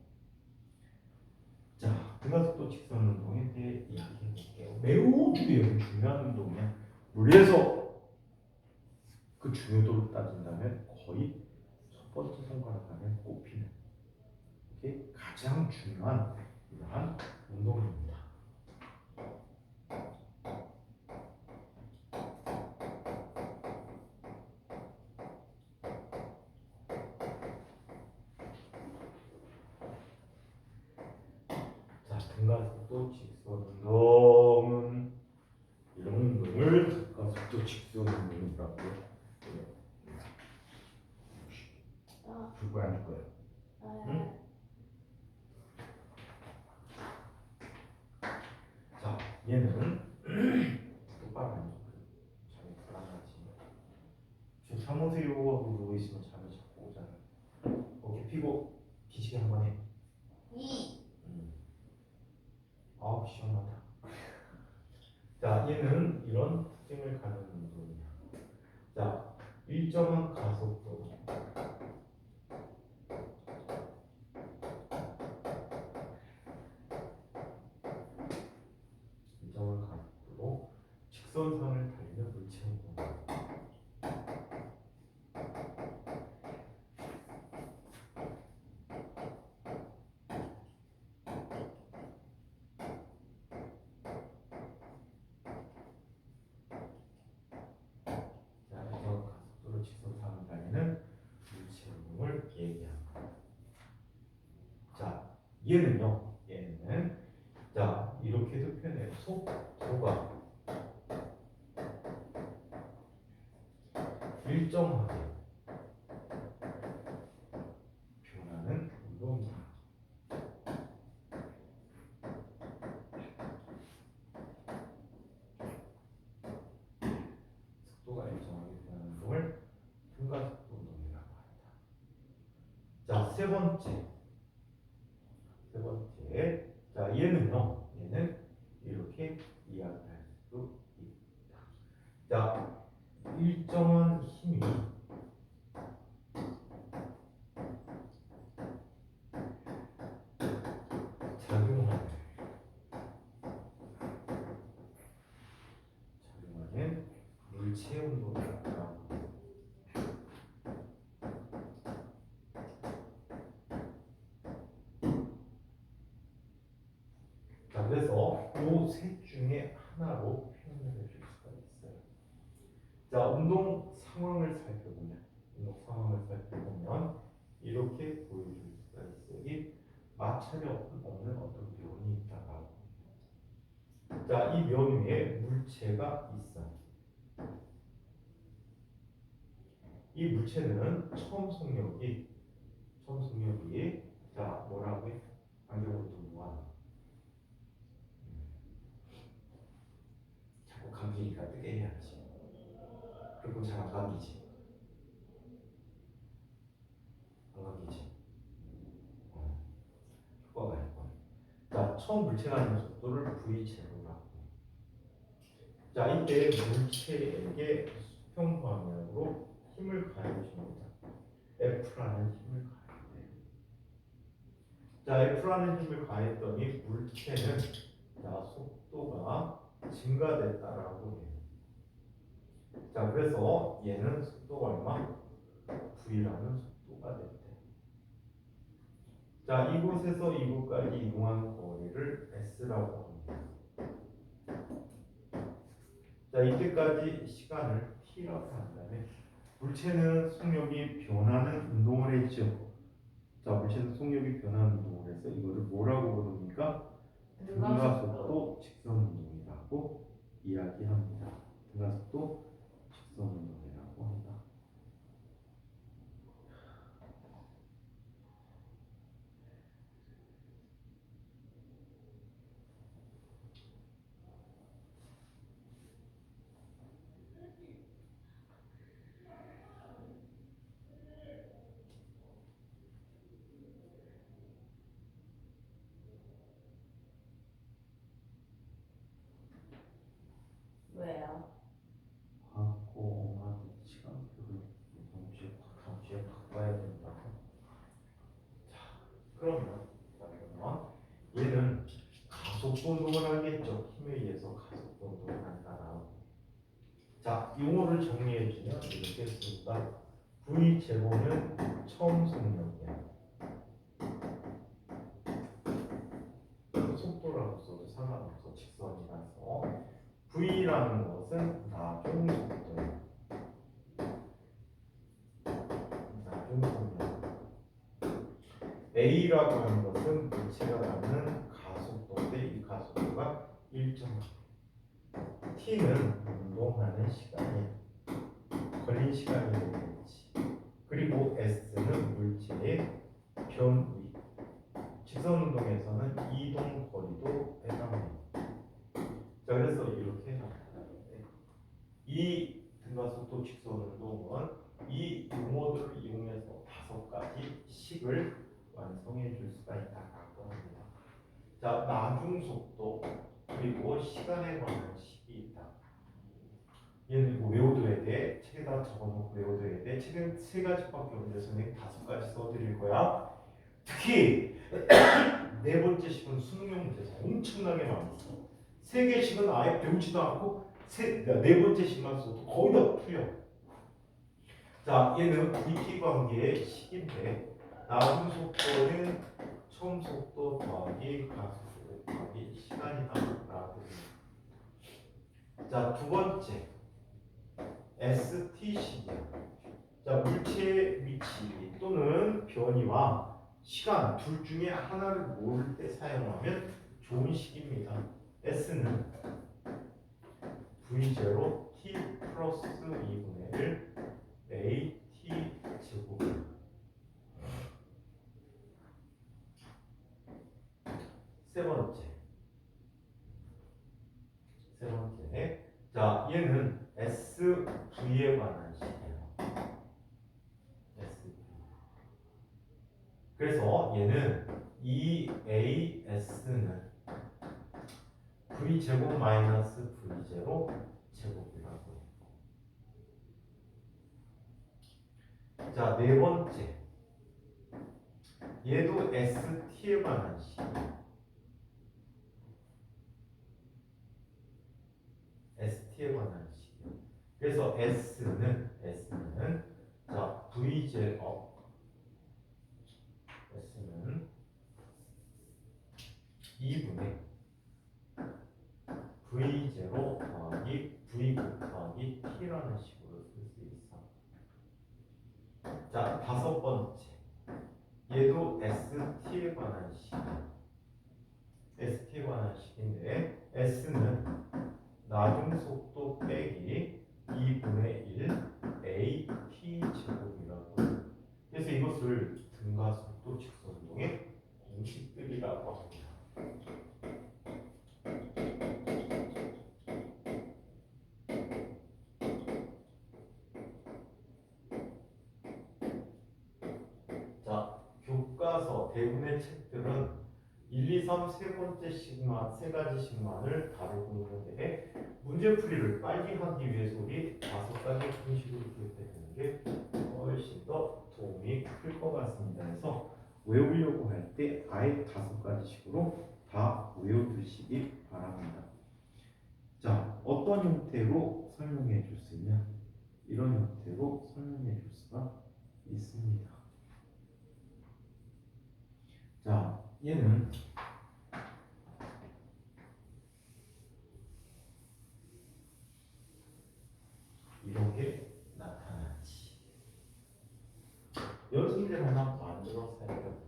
Speaker 2: 자, 등가속도 직선운동에 대해 이야기해 볼게요. 매우 중요한 운동이야. 물리에서 그 중요도를 따진다면 거의 첫 번째 손가락 안에 꼽히는 이게 가장 중요한 이러한 운동입니다. 등가속도 직선운동은 이런 운동을 등가속도 직선운동이라고 해요. 줄 거야, 안 줄 거야? 응? 자, 얘는 똑바로 앉아. 잠이 불안하지. 지금 사무실하고 누워 있으면 잠이 자꾸 오잖아. 어깨 피고 기지개 한번 해. 아우 시원하다. 자, 얘는 이런 특징을 가진 운동이야. 자, 일정한 가속도. 일정한 가속도로 직선상을 달리는 물체 운동. 직선상을 달리는 물체 운동을 얘기합니다. 자, 얘는 자 이렇게도 표현해요. 속도가 일정하게 변하는 운동이다. 속도가 일정하게 변하는 운동을 등가속도 운동이라고 합니다. 자, 세 번째. 자, 얘는 이렇게 이야기할 수 있다. 자, 일정한 힘이 작용하는 그래서 그 셋 중에 하나로 표현을 해줄 수가 있어요. 자, 운동 상황을 살펴보면 이렇게 보여줄 수가 있어요. 여기 마찰이 없는 어떤 면이 있다라고. 자, 이 면 위에 물체가 있어. 이 물체는 처음 속력이 자, 뭐라고 해? 안경으로 좀 모아. 자꾸 감기니까 뜨게 해야지. 그리고 잘 안 감기지. 안 감기지. 효과가 있고. 자, 처음 물체가 있는 속도를 V제로라고. 자, 이때 물체에게 수평 방향으로 힘을 가해줍니다. F라는 힘을 가해요. 자, F라는 힘을 가했더니 물체는 자, 속도가 증가됐다라고 해요. 자, 그래서 얘는 속도가 얼마? V라는 속도가 됐대. 자, 이곳에서 이곳까지 이동한 거리를 S라고 합니다. 자, 이때까지 시간을 T라고 한 다음에 물체는 속력이 변하는 운동을 했죠. 자, 물체는 속력이 변하는 운동을 해서 이거를 뭐라고 부릅니까? 등가속도 직선운동이라고 이야기합니다. 등가속도 직선운동이라고 한다.
Speaker 1: 왜요?
Speaker 2: 과거만 시간표를 다음 주에 바꿔야 된다. 그러면 얘는 가속도 운동을 하겠죠. 힘에 의해서 가속도 운동을 한다라. 자, 용어를 정리해 주면 이렇게 씁니다. V 제곱은 처음 속력이야. 속도라고 써도 상관없어. 직선이라서. V라는 것은 나중 속도야. 나중 속력. A라고 하는 것은 물체가 갖는 가속도인데 이 가속도가 일정. T는 운동하는 시간이 걸린 시간이 되겠지. 그리고 S는 물체의 변위. 직선 운동에서는 이동 거리도 해당해요. 자, 그래서 이렇게 나타나는데 이 등가속도 직선 운동은 이 용어들을 이용해서 5가지 식을 완성해 줄 수가 있다고 합니다. 자, 나중 속도 그리고 시간에 관한 식이 있다. 얘는 이거 외워둬야 돼. 책에다 적어놓고 외워둬야 돼. 책은 3가지밖에 없는데 선생님 5가지 써드릴 거야. 특히 4번째 식은 수능용 문제죠. 엄청나게 많았어. 3개씩은 아예 배우지도 않고 4번째 식만 써도 거의 다 풀려. 자, 얘는 VT 관계의 식인데 나중 속도는 처음 속도 더하기 가속도 더하기 시간이다라고. 자, 2번째 ST식이야. 자, 물체의 위치 또는 변이와 시간 둘 중에 하나를 모를 때 사용하면 좋은 식입니다. S는 V0 T 플러스 2분의 1 AT 제곱. 세 번째. 자, 얘는 SV에 관한 식이에요. SV. 그래서 얘는 EAS는 V제곱 마이너스 V0 제곱이라고 해요. 자, 4번째. 얘도 ST에 관한 식이에요. ST에 관한 식이에요. 그래서 S는 자, V제곱 S는 2분의 관한 식. ST에 관한 식인데 S는 나중 속도 빼기 2분의 1 AT 제곱이라고. 그래서 이것을 등가속도 직선운동의 공식들이라고 합니다. 자, 교과서 대부분의 책들은 1, 2, 3 세 번째 식만, 세 가지 식만을 다루고 있는데 문제풀이를 빨리 하기 위해서 우리 5가지 공식으로 기억되는 게 훨씬 더 도움이 클 것 같습니다. 그래서 외우려고 할 때 아예 5가지 식으로 다 외워두시기 바랍니다. 자, 어떤 형태로 설명해 줄 수 있냐? 이런 형태로 설명해 줄 수가 있습니다. 자, 얘는 이렇게 나타나지. 연습을 하나 만들어 살펴보자.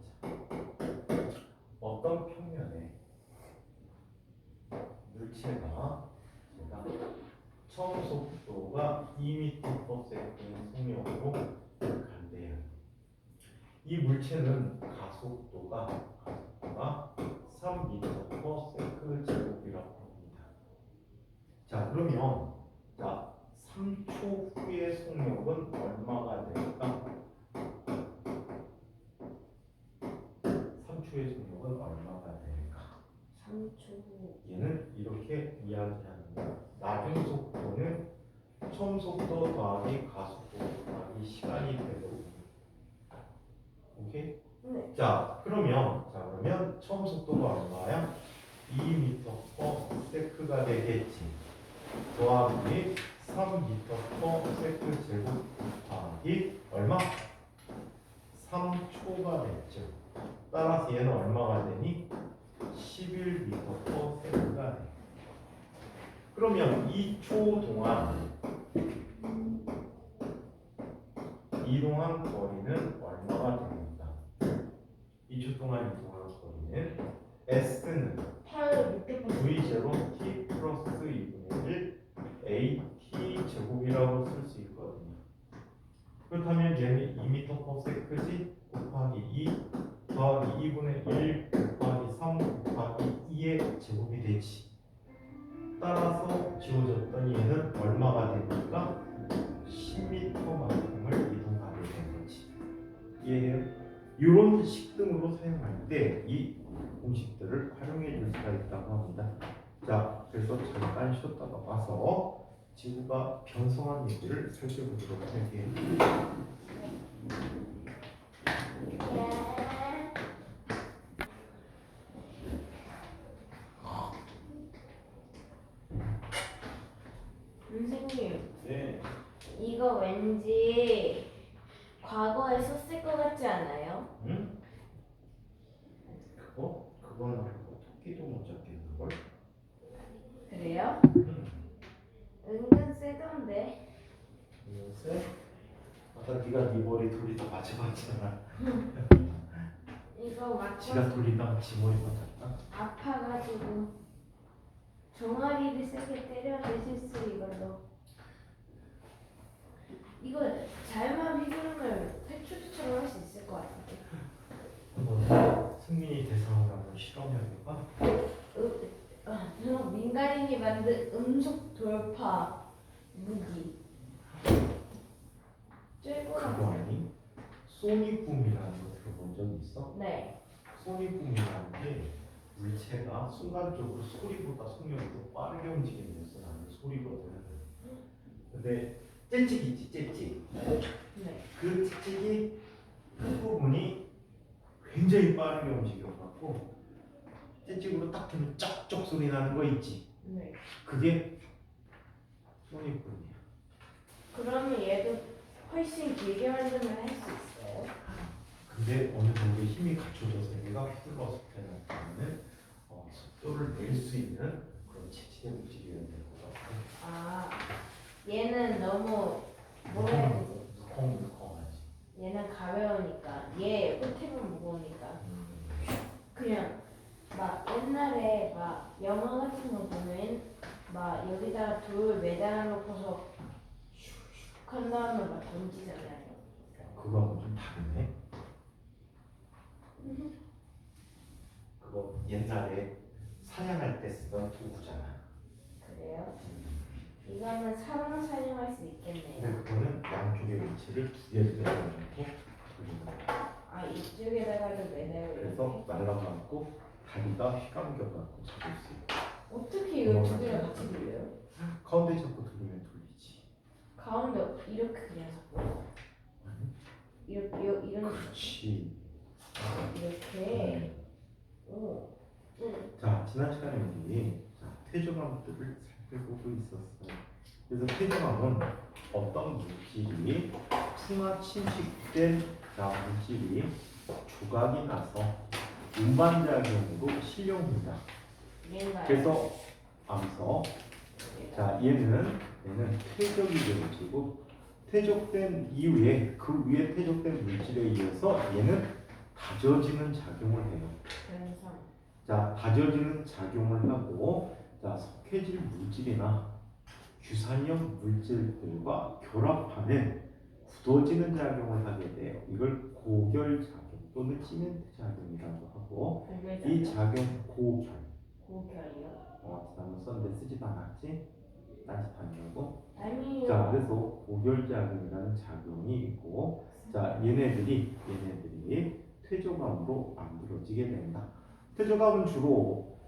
Speaker 2: 어떤 평면에 물체가 제가 처음 속도가 2m/s인 속력으로 간대요. 이 물체는 가속도가 3m/s 제곱이라고 합니다. 자, 그러면 자 3초 후의 속력은 얼마가 될까? 3초의 속력은 얼마가 될까?
Speaker 1: 3초 후.
Speaker 2: 얘는 이렇게 이야기하는 거야. 나중 속도는 처음 속도 더하기 가속도 더하기 시간이 되고. 오케이?
Speaker 1: 네.
Speaker 2: 자, 그러면 처음 속도가 얼마야? 2m/s가 되겠지. 더하기 3m/s 제곱 더하기 얼마? 3초가 됐죠. 따라서 얘는 얼마가 되니? 11m/s가 돼. 그러면 2초 동안 이동한 거리는 얼마가 됩니까? 2초 동안 이동한 거리는 S는
Speaker 1: 8 600번.
Speaker 2: V0 t 플러스 2분의 1 AT 제곱이라고 쓸 수 있거든요. 그렇다면 얘는 2m/s지 곱하기 2 더하기 2분의 1 곱하기 3 곱하기 2의 제곱이 되지. 따라서 지워졌던 얘는 얼마가 됩니까? 10m만큼을 이동하게 된 거지. 이해해요? 이런 식등으로 사용할 때 이 공식들을 활용해 줄 수가 있다고 합니다. 자, 그래서 잠깐 쉬었다가 와서 지구가 변성한 얘기를 살펴보도록 할게요.
Speaker 1: 선생님,
Speaker 2: 네.
Speaker 1: 이거 왠지 과거에 썼을 것 같지 않아요?
Speaker 2: 응? 그건 토끼도 못 잡겠는걸?
Speaker 1: 그래요?
Speaker 2: 응.
Speaker 1: 은근 세던데.
Speaker 2: 글쎄? 아까 네가 네 머리 돌리다 맞춰봤잖아.
Speaker 1: 이거
Speaker 2: 지가
Speaker 1: 맞춰서
Speaker 2: 돌리다가 지 머리 맞았다.
Speaker 1: 아파가지고 종아리를 세게 때렸는데 실수 이걸로. 이거 잘만 휘두르면 태초처럼 할 수 있을 것 같은데.
Speaker 2: 한번 승민이 대상으로 한번 실험해볼까?
Speaker 1: 민간인이 만든 음속 돌파 무기.
Speaker 2: 그거
Speaker 1: 쬐고.
Speaker 2: 아니? 소닉붐이라는 거 들어본 적 있어?
Speaker 1: 네.
Speaker 2: 소닉붐이라는 게 물체가 순간적으로 소리보다 속력이 더 빠르게 움직이면서 나는 소리거든. 근데 째찍 있지, 째찍.
Speaker 1: 네.
Speaker 2: 그 째찍이 끝부분이 굉장히 빠르게 움직여갖고 째찍으로 딱 되면 쩍쩍 소리 나는 거 있지.
Speaker 1: 네.
Speaker 2: 그게 소닉붐이야.
Speaker 1: 그러면 얘도 훨씬 길게 만들면 할 수 있어요?
Speaker 2: 근데 어느 정도 힘이 갖춰져서 얘가 휘둘렀을 때 나타나는 속도를 낼 수 있는 그런 째찍의 움직임이 될 것 같고.
Speaker 1: 아, 얘는 너무 뭐라 해야 되지?
Speaker 2: 무컹무컹하지.
Speaker 1: 얘는 가벼우니까 얘 끝에는 무거우니까. 막 영화 같은 거 보면 막 여기다가 돌 매달아 놓고서 슉슉 한 다음에 막 던지잖아요.
Speaker 2: 그거하고 좀 다르네. 그거 옛날에 사냥할 때 쓰던 도구잖아.
Speaker 1: 그래요? 이거는 사람 사용할 수 있겠네요.
Speaker 2: 근데 그거는 양쪽의 위치를 두 개를 내려놓고 돌리는 거야.
Speaker 1: 아 이쪽에다가도 매달고
Speaker 2: 그래서 말라갖고 다리가 휘감겨갖고 잡을 수 있고.
Speaker 1: 어떻게 이걸 두 개를 같이 돌려요?
Speaker 2: 가운데 잡고 돌리면 돌리지.
Speaker 1: 가운데 이렇게 그냥 잡고 이렇게 이런
Speaker 2: 그렇지.
Speaker 1: 이렇게 오.
Speaker 2: 자, 지난 시간에 우리 퇴적암들을 살펴보고 있었어요. 그래서 퇴적암은 어떤 물질이 풍화 침식된 물질이 조각이 나서 운반작용으로 실려옵니다.
Speaker 1: 얘인가요?
Speaker 2: 그래서 암서 얘는 퇴적이 되어지고 퇴적된 이후에 그 위에 퇴적된 물질에 의해서 얘는 다져지는 작용을 해요.
Speaker 1: 변성.
Speaker 2: 다져지는 작용을 하고 석회질 물질이나 규산형 물질들과 결합하면 굳어지는 작용을 하게 돼요. 이걸 고결 작용 또는 시멘트 작용이라고 하고 이 작용
Speaker 1: 고결이요?
Speaker 2: 지난번 썼는데 쓰지도 않았지? 딴짓하느라고.
Speaker 1: 아니요.
Speaker 2: 그래서 고결 작용이라는 작용이 있고 얘네들이 퇴적암으로 만들어지게 된다. 퇴적암은 주로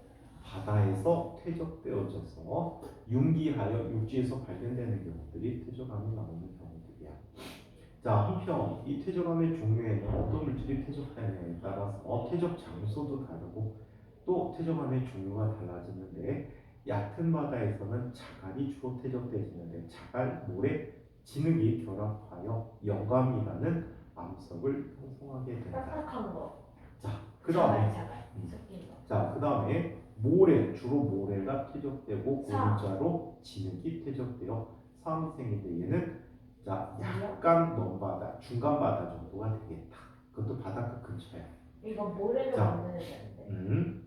Speaker 2: 바다에서 퇴적되어져서 융기하여 육지에서 발견되는 경우들이 퇴적암이 나오는 경우들이야. 한편 이 퇴적암의 종류에는 어떤 물질이 퇴적하느냐에 따라서 퇴적 장소도 다르고 또 퇴적암의 종류가 달라지는데 얕은 바다에서는 자갈이 주로 퇴적되지는데 자갈, 모래, 진흙이 결합하여 영감이라는 암석을 형성하게 된다.
Speaker 1: 딱딱한 거.
Speaker 2: 그 다음에
Speaker 1: 자갈 섞인 거.
Speaker 2: 그 다음에 주로 모래가 퇴적되고 고물자로 진흙이 퇴적되어 사암이 생기는데 얘는 약간 먼 바다, 중간 바다 정도가 되겠다. 그것도 바닷가 근처야.
Speaker 1: 이거 모래로 만드는 건데.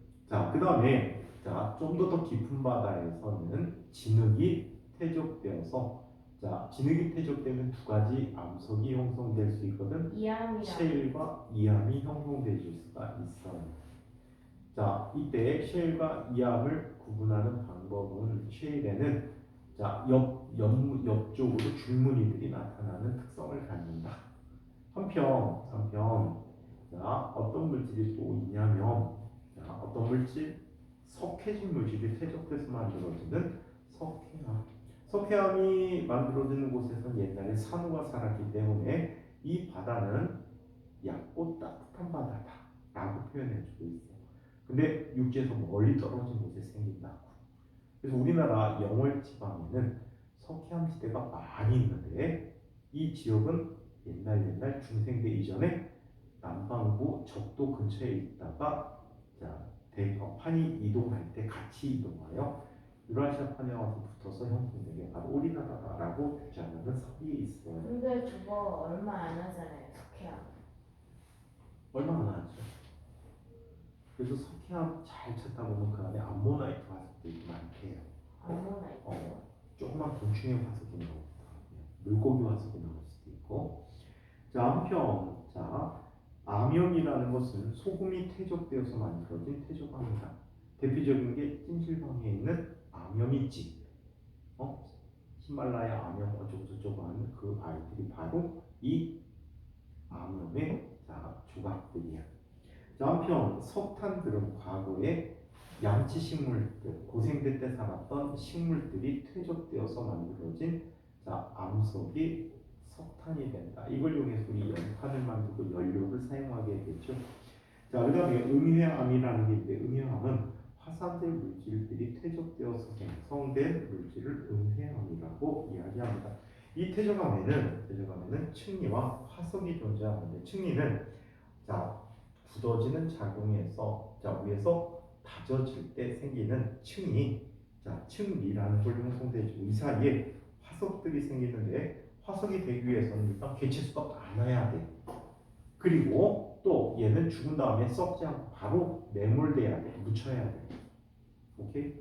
Speaker 2: 그 다음에 좀 더 깊은 바다에서는 진흙이 퇴적되어서 진흙이 퇴적되면 두 가지 암석이 형성될 수 있거든. 셰일과 이암이 형성될 수가 있어요. 이때 셰일과 이암을 구분하는 방법은 셰일에는 옆쪽으로 줄무늬들이 나타나는 특성을 갖는다. 한편 어떤 물질이 또 있냐면 어떤 물질? 석회질 물질이 퇴적돼서 만들어지는 석회암이 만들어지는 곳에서는 옛날에 산호가 살았기 때문에 이 바다는 얕고 따뜻한 바다다 라고 표현해주고 있어요. 근데 육지에서 멀리 떨어진 곳에 생긴다고. 그래서 우리나라 영월 지방에는 석회암 지대가 많이 있는데 이 지역은 옛날 중생대 이전에 남반구 적도 근처에 있다가 대판이 이동할 때 같이 이동하여 유라시아 판에 와서 붙어서 형성된 게 바로 우리나라라고 주장하는 석이 있어요.
Speaker 1: 근데 저거 얼마 안 하잖아요, 석회암.
Speaker 2: 얼마 안 하죠. 그래서 석회암 잘 찾다 보면 그 안에 암모나이트 화석들이 많대요.
Speaker 1: 암모나이트요?
Speaker 2: 조그만 곤충의 화석이 나옵니다. 물고기 화석이 나올 수도 있고. 한편 암염이라는 것은 소금이 퇴적되어서 만들어진 퇴적암이다. 대표적인 게 찜질방에 있는 암염이지. 히말라야 암염 어쩌고저쩌고 하는 그 아이들이 바로 이 암염의 조각들이야. 한편 석탄들은 과거에 양치식물들, 고생대 때 살았던 식물들이 퇴적되어서 만들어진 암석이 석탄이 된다. 이걸 이용해서 우리 연탄을 만들고 연료를 사용하게 되죠. 그 다음에 음회암이라는 게 있는데 음회암은 화산재 물질들이 퇴적되어서 생성된 물질을 음회암이라고 이야기합니다. 이 퇴적암에는 층리와 화석이 존재하는데 층리는 굳어지는 작용에서 위에서 다져질 때 생기는 층리라는 걸 형성되죠. 이 사이에 화석들이 생기는데 화석이 되기 위해서는 일단 개체수가 많아야 돼. 그리고 또 얘는 죽은 다음에 썩지 않고 바로 매몰돼야 돼. 묻혀야 돼. 오케이?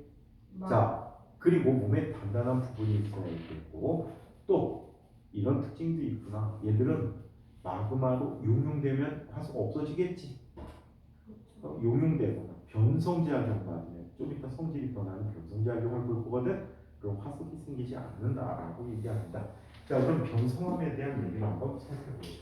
Speaker 1: 마.
Speaker 2: 자, 그리고 몸에 단단한 부분이 있어야 되고 또 이런 특징도 있구나. 얘들은 마그마로 용융되면 화석 없어지겠지. 용융되거나 변성작용 받으면 좀 이따 성질이 변하는 변성작용을 볼 거거든. 그럼 화석이 생기지 않는다라고 얘기합니다. 자, 그럼 변성함에 대한 얘기를 한번 살펴보죠.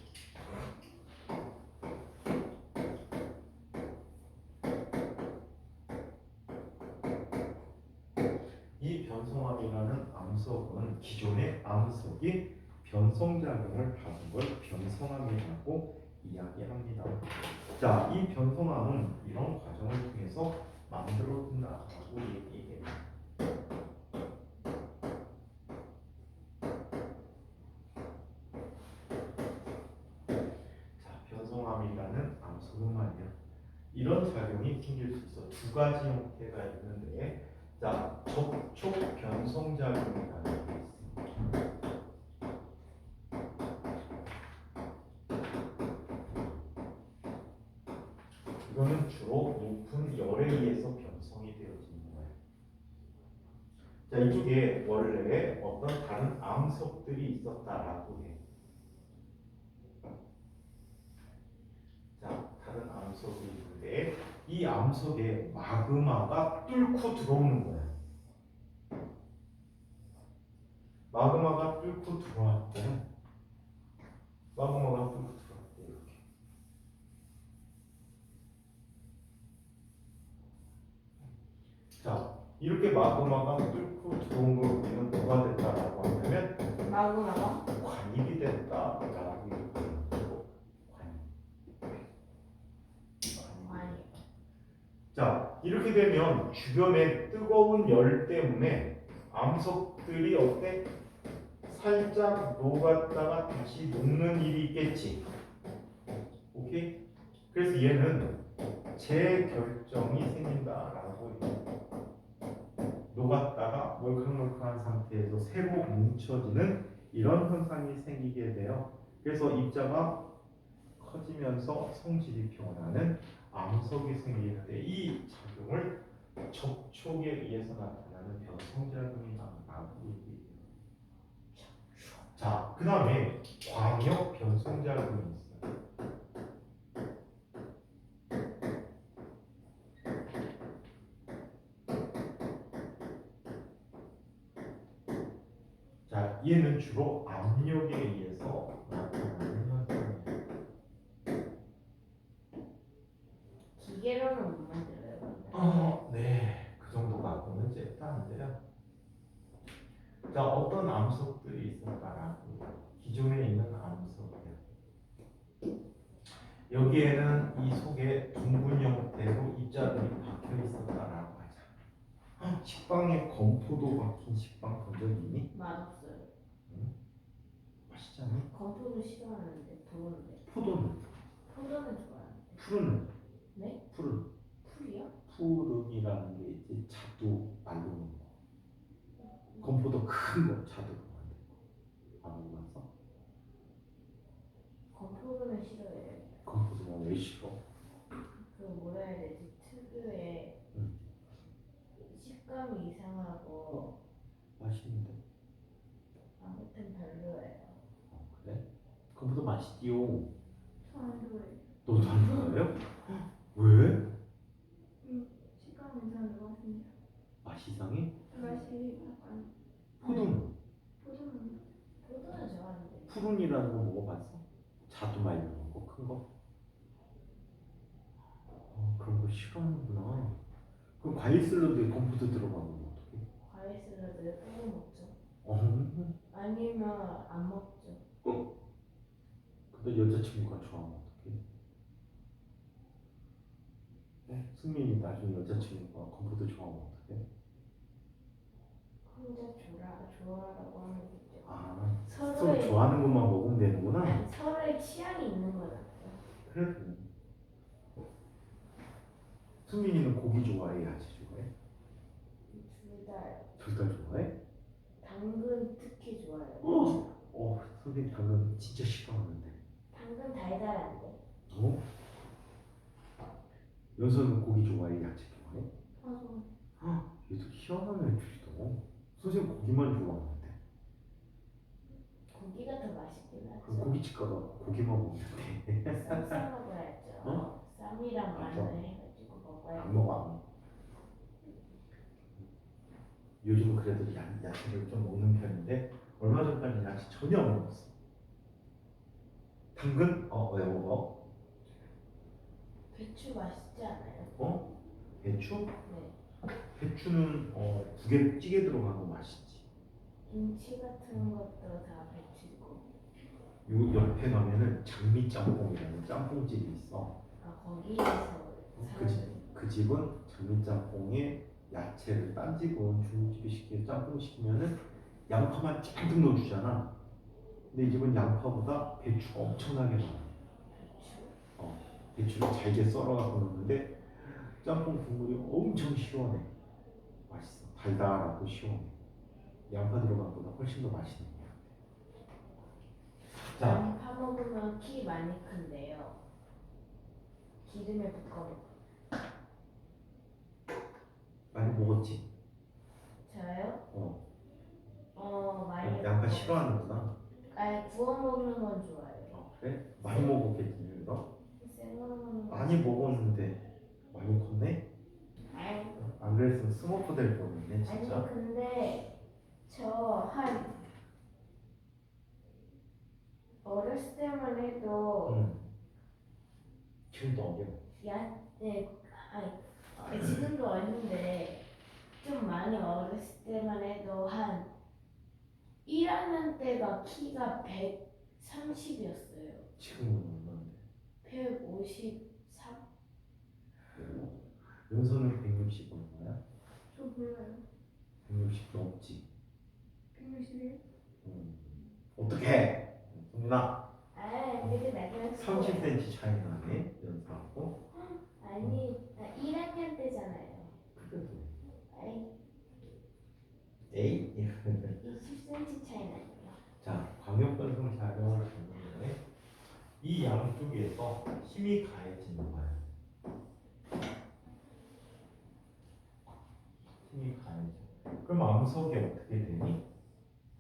Speaker 2: 이 변성함이라는 암석은 기존의 암석이 변성작용을 받은 걸 변성함이라고 이야기합니다. 자, 이 변성함은 이런 과정을 통해서 만들어진다라고 얘기해요. 자, 변성함이라는 암석은 말이야. 이런 작용이 생길 수 있어. 두 가지 형태가 있는데, 자, 접촉 변성작용이라는 게 있어. 이거는 주로 높은 열에 의해서 변성이 되어지는 거예요. 자, 이쪽에 원래 어떤 다른 암석들이 있었다라고 해. 자, 다른 암석이 있는데 이 암석에 마그마가 뚫고 들어오는 거야. 마그마가 뚫고 들어왔대. 마그마가 뚫고 들어왔대. 이렇게. 자, 이렇게 마그마가 뚫고 들어온 걸 우리는 뭐가 됐다라고 하냐면
Speaker 1: 마그마가?
Speaker 2: 관입이 됐다라고 얘기해요.
Speaker 1: 아니.
Speaker 2: 자, 이렇게 되면 주변의 뜨거운 열 때문에 암석들이 어때? 살짝 녹았다가 다시 녹는 일이 있겠지. 오케이? 그래서 얘는 재결정이 생긴다라고 해요. 녹았다가 몰캉몰캉한 상태에서 새로 뭉쳐지는 이런 현상이 생기게 돼요. 그래서 입자가 커지면서 성질이 변하는 암석이 생기는데 이 작용을 접촉에 의해서 나타나는 변성작용이라고 얘기해요. 자, 그 다음에 광역 변성작용이 있어요. 자, 얘는 주로 압력에 의해서 나타나는 현상이에요.
Speaker 1: 기계로는 못 만들어요.
Speaker 2: 네, 그 정도 갖고는 잽다는데요. 자, 어떤 암석들이 있을까라고 기존에 있는 암석이요. 여기에는 이 속에 둥근 형태로 입자들이 박혀 있었다라고 하자. 식빵에 건포도 박힌 식빵 본 적 있니?
Speaker 1: 맛없어요.
Speaker 2: 맛있지 않니?
Speaker 1: 건포도 싫어하는데 더운데.
Speaker 2: 포도는?
Speaker 1: 포도는 좋아하는데.
Speaker 2: 푸르는?
Speaker 1: 네?
Speaker 2: 푸른.
Speaker 1: 풀이요?
Speaker 2: 푸른이라는 게 이제 자두 말로는 거. 건포도 큰 거 자두로 만든 거. 안 먹어봤어?
Speaker 1: 건포도는 싫어해요.
Speaker 2: 건포도가 왜 싫어?
Speaker 1: 그 뭐라 해야 되지? 특유의 식감이 이상하고
Speaker 2: 맛있는데.
Speaker 1: 아무튼 별로예요.
Speaker 2: 그래? 건포도 맛있지요.
Speaker 1: 저안 좋아해요.
Speaker 2: 너도 안 좋아해요? 왜?
Speaker 1: 식감 이상한 것 같은데.
Speaker 2: 맛 이상해?
Speaker 1: 맛이 약간.
Speaker 2: 푸른.
Speaker 1: 포도는 좋아하는데.
Speaker 2: 푸른이라는 거 먹어봤어? 자두 말려놓은 거 큰 거? 그런 거 싫어하는구나. 그럼 과일 샐러드에 건포도 들어가면 어떡해?
Speaker 1: 과일 샐러드에 뿌려 먹죠.
Speaker 2: 아니면
Speaker 1: 안 먹죠.
Speaker 2: 근데 여자친구가 좋아하면 어떡해? 네? 승민이 나중에 여자친구가 건포도 좋아하면 어떡해?
Speaker 1: 혼자 좋아라고 하면 되죠.
Speaker 2: 서로 좋아하는 것만 먹으면 되는구나.
Speaker 1: 아니, 서로의 취향이 있는 거잖아요.
Speaker 2: 그래. 승민이는 고기 좋아해, 야채 좋아해?
Speaker 1: 둘 다.
Speaker 2: 둘 다 좋아해?
Speaker 1: 당근 특히 좋아해요.
Speaker 2: 승민이 당근 진짜 싫어하는데.
Speaker 1: 당근 달달한데.
Speaker 2: 연서는 고기 좋아해, 야채 좋아해?
Speaker 1: 맞아.
Speaker 2: 얘도 희한하네 둘이도. 선생님 고기만 좋아하는데.
Speaker 1: 고기가 더 맛있긴
Speaker 2: 그럼
Speaker 1: 하죠.
Speaker 2: 고깃집 가가 고기만 먹는데.
Speaker 1: 쌈 싸 먹어야죠.
Speaker 2: 어?
Speaker 1: 쌈이랑
Speaker 2: 맞아.
Speaker 1: 마늘 해가지고 먹어야
Speaker 2: 안 먹어 안 먹어. 요즘은 그래도 야채를 좀 먹는 편인데 얼마 전까지 야채 전혀 안 먹었어. 당근? 왜 먹어?
Speaker 1: 배추 맛있지 않아요?
Speaker 2: 어? 배추?
Speaker 1: 네.
Speaker 2: 배추는 국에 찌개 들어간 거 맛있지.
Speaker 1: 김치 같은 것도 다 배추고.
Speaker 2: 요 옆에 가면은 장미짬뽕이라는 짬뽕집이 있어.
Speaker 1: 아 거기에서
Speaker 2: 그 집은 장미짬뽕에 야채를 딴 집은 중국집이 시켜 짬뽕 시키면은 양파만 잔뜩 넣어주잖아. 근데 이 집은 양파보다 배추가 엄청나게 많아.
Speaker 1: 배추.
Speaker 2: 배추를 잘게 썰어갖고 넣는데 짬뽕 국물이 엄청 시원해. 맛있어. 달달하고 시원해. 양파 들어간 것보다 훨씬 더 맛있는 거야. 자,
Speaker 1: 많이 파 먹으면 키 많이 큰데요. 기름에 볶아 먹.
Speaker 2: 많이 먹었지?
Speaker 1: 저요? 많이.
Speaker 2: 양파 싫어하는구나.
Speaker 1: 아니 구워 먹는 건 좋아해요.
Speaker 2: 그래? 많이 먹었겠지, 그럼?
Speaker 1: 생으로 먹는 건
Speaker 2: 많이 먹었는데 많이 컸네?
Speaker 1: 아니,
Speaker 2: 안 그랬으면 스머프 될 뻔했네, 진짜.
Speaker 1: 아니 근데 저 한 어렸을 때만 해도
Speaker 2: 지금도 어려.
Speaker 1: 네, 지금도 어린데 좀 많이 어렸을 때만 해도 한 1학년 때가 키가 130이었어요.
Speaker 2: 지금은 얼마인데?
Speaker 1: 153?
Speaker 2: 연서는 160 얼마야?
Speaker 1: 저 몰라요.
Speaker 2: 160 넘지.
Speaker 1: 161?
Speaker 2: 어떡해? 성민아,
Speaker 1: 되게 나긴
Speaker 2: 30cm 차이 나네, 연서하고.
Speaker 1: 아니, 1학년 때잖아요.
Speaker 2: 그래도.
Speaker 1: 아이,
Speaker 2: 에이?
Speaker 1: 20cm 차이 나요.
Speaker 2: 자, 광역변성 작용을 보는데 이 양쪽에서 힘이 가해지는 거야. 힘이 가해져. 그럼 암석이 어떻게 되니?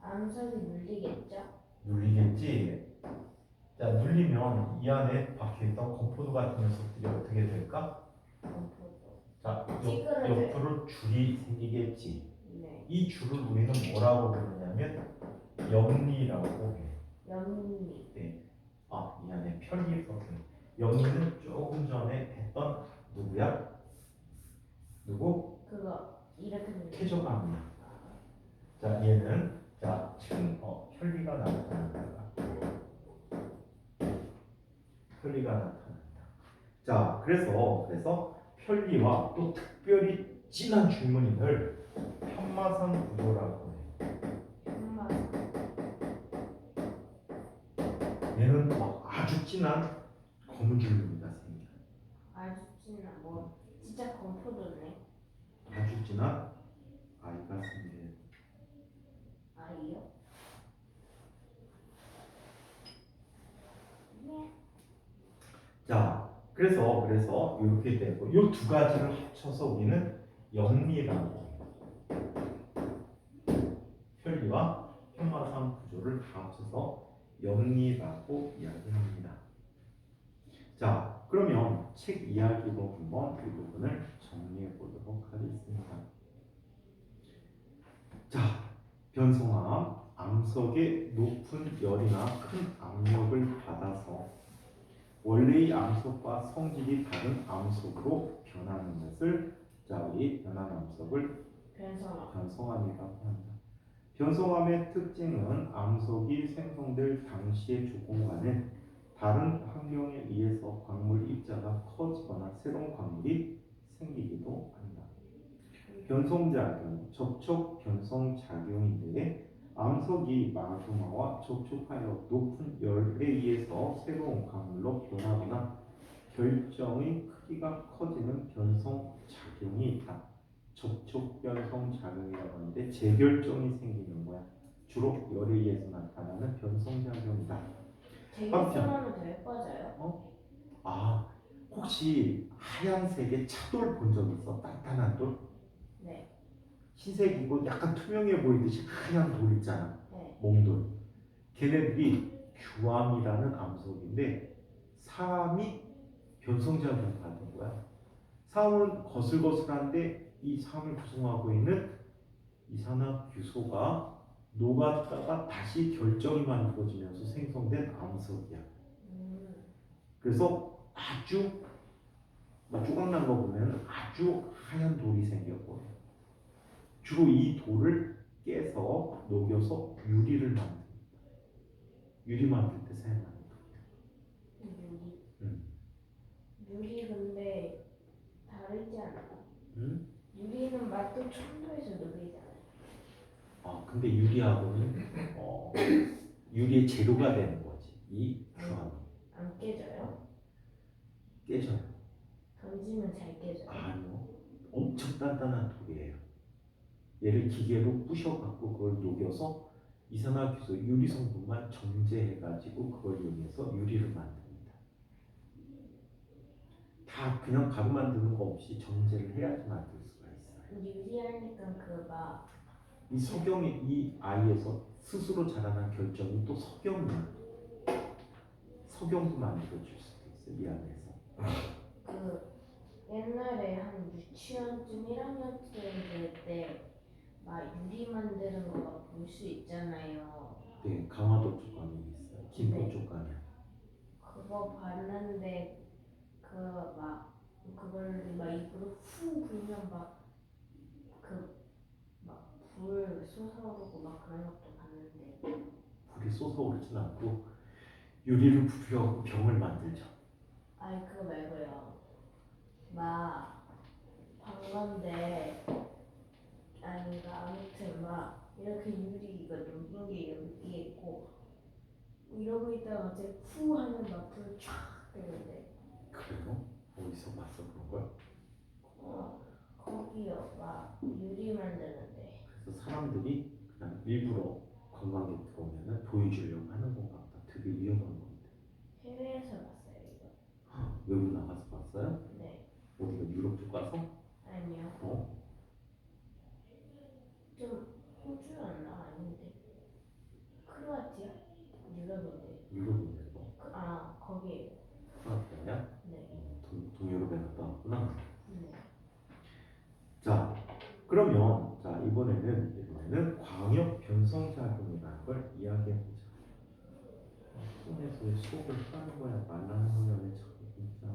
Speaker 1: 암석이 눌리겠죠?
Speaker 2: 눌리겠지? 자, 눌리면 이 안에 박혀있던 건포도 같은 녀석들이 어떻게 될까?
Speaker 1: 건포도.
Speaker 2: 자,
Speaker 1: 찌그러져요.
Speaker 2: 옆으로 줄이 생기겠지.
Speaker 1: 네.
Speaker 2: 이 줄을 우리는 뭐라고 부르냐면 염리라고 해.
Speaker 1: 염리.
Speaker 2: 네. 이 안에 편리 있었어요. 염리는 조금 전에 했던 누구야? 누구?
Speaker 1: 그거 이렇게 눌리.
Speaker 2: 태조강이야. 자, 얘는 지금 편리가 나타난다. 편리가 나타난다. 자, 그래서 편리와 또 특별히 진한 줄무늬를 편마상 구조라고 해. 얘는 아주 진한 검은 줄무늬가 생겨.
Speaker 1: 아주 진한 진짜 건포도네.
Speaker 2: 아주 진한 아이가 생겨요.
Speaker 1: 아이요? 네.
Speaker 2: 자, 그래서 이렇게 되고 이 두 가지를 합쳐서 우리는 염리라고 편리와 편마상 구조를 다 합쳐서 염리라고 이야기합니다. 자, 그러면 책 이야기로 한번 이 부분을 정리해 보도록 하겠습니다. 자, 변성암, 암석의 높은 열이나 큰 압력을 받아서 원래의 암석과 성질이 다른 암석으로 변하는 것을 우리 변한 암석을 변성암이라고 합니다. 변성암의 특징은 암석이 생성될 당시의 조건과는 다른 환경에 의해서 광물 입자가 커지거나 새로운 광물이 생기기도 합니다. 변성작용, 접촉 변성작용인데 암석이 마그마와 접촉하여 높은 열에 의해서 새로운 광물로 변하거나 결정의 크기가 커지는 변성작용이 있다. 접촉 변성작용이라고 하는데 재결정이 생기는 거야. 주로 열에 의해서 나타나는 변성작용이다.
Speaker 1: 재결정하면 더 예뻐져요?
Speaker 2: 혹시 하얀색의 차돌 본 적 있어? 단단한 돌?
Speaker 1: 네.
Speaker 2: 흰색이고 약간 투명해 보이듯이 하얀 돌 있잖아.
Speaker 1: 네.
Speaker 2: 몽돌. 걔네들이 규암이라는 암석인데 사암이 변성작용을 받은 거야. 사암은 거슬거슬한데 이 사암을 구성하고 있는 이산화규소가 녹았다가 다시 결정이 만들어지면서 생성된 암석이야. 그래서 아주 조각난 거 보면 아주 하얀 돌이 생겼고 주로 이 돌을 깨서 녹여서 유리를 만듭니다. 유리 만들 때 사용하는 돌.
Speaker 1: 유리.
Speaker 2: 응.
Speaker 1: 유리 근데 다르지 않아?
Speaker 2: 응?
Speaker 1: 유리는 맛도 첨도에서 녹이잖아요.
Speaker 2: 근데 유리하고는 유리의 재료가 되는 거지. 이 규암이
Speaker 1: 안 깨져요?
Speaker 2: 깨져요.
Speaker 1: 던지면 잘 깨져요.
Speaker 2: 아니요. 엄청 단단한 돌이에요. 얘를 기계로 부셔갖고 그걸 녹여서 이산화규소 유리 성분만 정제해가지고 그걸 이용해서 유리를 만듭니다. 다 그냥 가루 만드는 거 없이 정제를 해야지 만들 수가 있어요.
Speaker 1: 유리하니까 그막
Speaker 2: 이 석영이 이 아이에서 스스로 자라난 결정이 또 석영이야. 석영도 만들어줄 수도 있어 이 안에서.
Speaker 1: 그 옛날에 한 유치원쯤 1학년쯤 될 때 막 유리 만드는 거 볼 수 있잖아요.
Speaker 2: 네, 강화도 쪽간이 있어요. 김포
Speaker 1: 네.
Speaker 2: 쪽간이야.
Speaker 1: 그거 봤는데 그 막 그걸 막 입으로 후 불면 막 그 막 불 솟아오르고 막 그런 것도 봤는데.
Speaker 2: 불이 솟아오르진 않고 유리를 부벼갖고 병을 만들죠.
Speaker 1: 아니 그거 말고요. 막 방건데 아니가 아무튼 막 이렇게 유리가 녹인 게 여기에 있고 이러고 있다가 갑자기 후 하면 막 불 촥 뜨는데
Speaker 2: 그래요? 어디서 봤어 그런 걸?
Speaker 1: 거기요 막 유리 만드는데.
Speaker 2: 그래서 사람들이 그냥 일부러 관광객 들어오면 보여주려고 하는 건가 보다. 되게 위험한 건데.
Speaker 1: 해외에서 봤어요 이거.
Speaker 2: 외국 나가서 봤어요?
Speaker 1: 네.
Speaker 2: 어디가 유럽 쪽 가서?
Speaker 1: 아니요. 좀 호주였나 아닌데 크로아티아? 유럽인데.
Speaker 2: 유럽인데 뭐?
Speaker 1: 거기에요.
Speaker 2: 프랑스야?
Speaker 1: 네.
Speaker 2: 동유럽에 갔다 왔구나.
Speaker 1: 네.
Speaker 2: 자, 그러면 이번에는 광역 변성작용이라는 걸 이야기해보자. 손에서 왜 수업을 하는 거야? 말라는 거야? 왜 자꾸 진짜.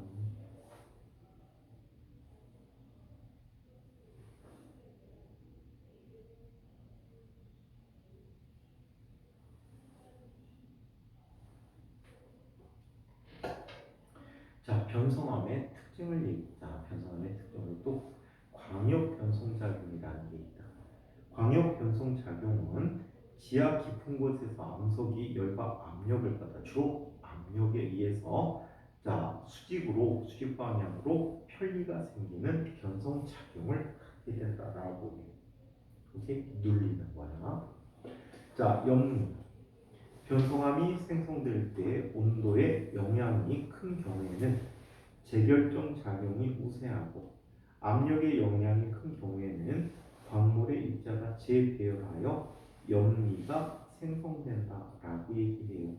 Speaker 2: 자, 변성함의 특징을 얘기자. 변성함의 특징을 또 광역 변성작용이라는 게 있다. 광역 변성작용은 지하 깊은 곳에서 암석이 열과 압력을 받아 주로 압력에 의해서 수직 방향으로 편리가 생기는 변성작용을 하게 된다라고 이렇게 눌리는 거야. 자, 염리. 변성함이 생성될 때 온도에 영향이 큰 경우에는 재결정 작용이 우세하고 압력의 영향이 큰 경우에는 광물의 입자가 재배열하여 염리가 생성된다라고 얘기해요.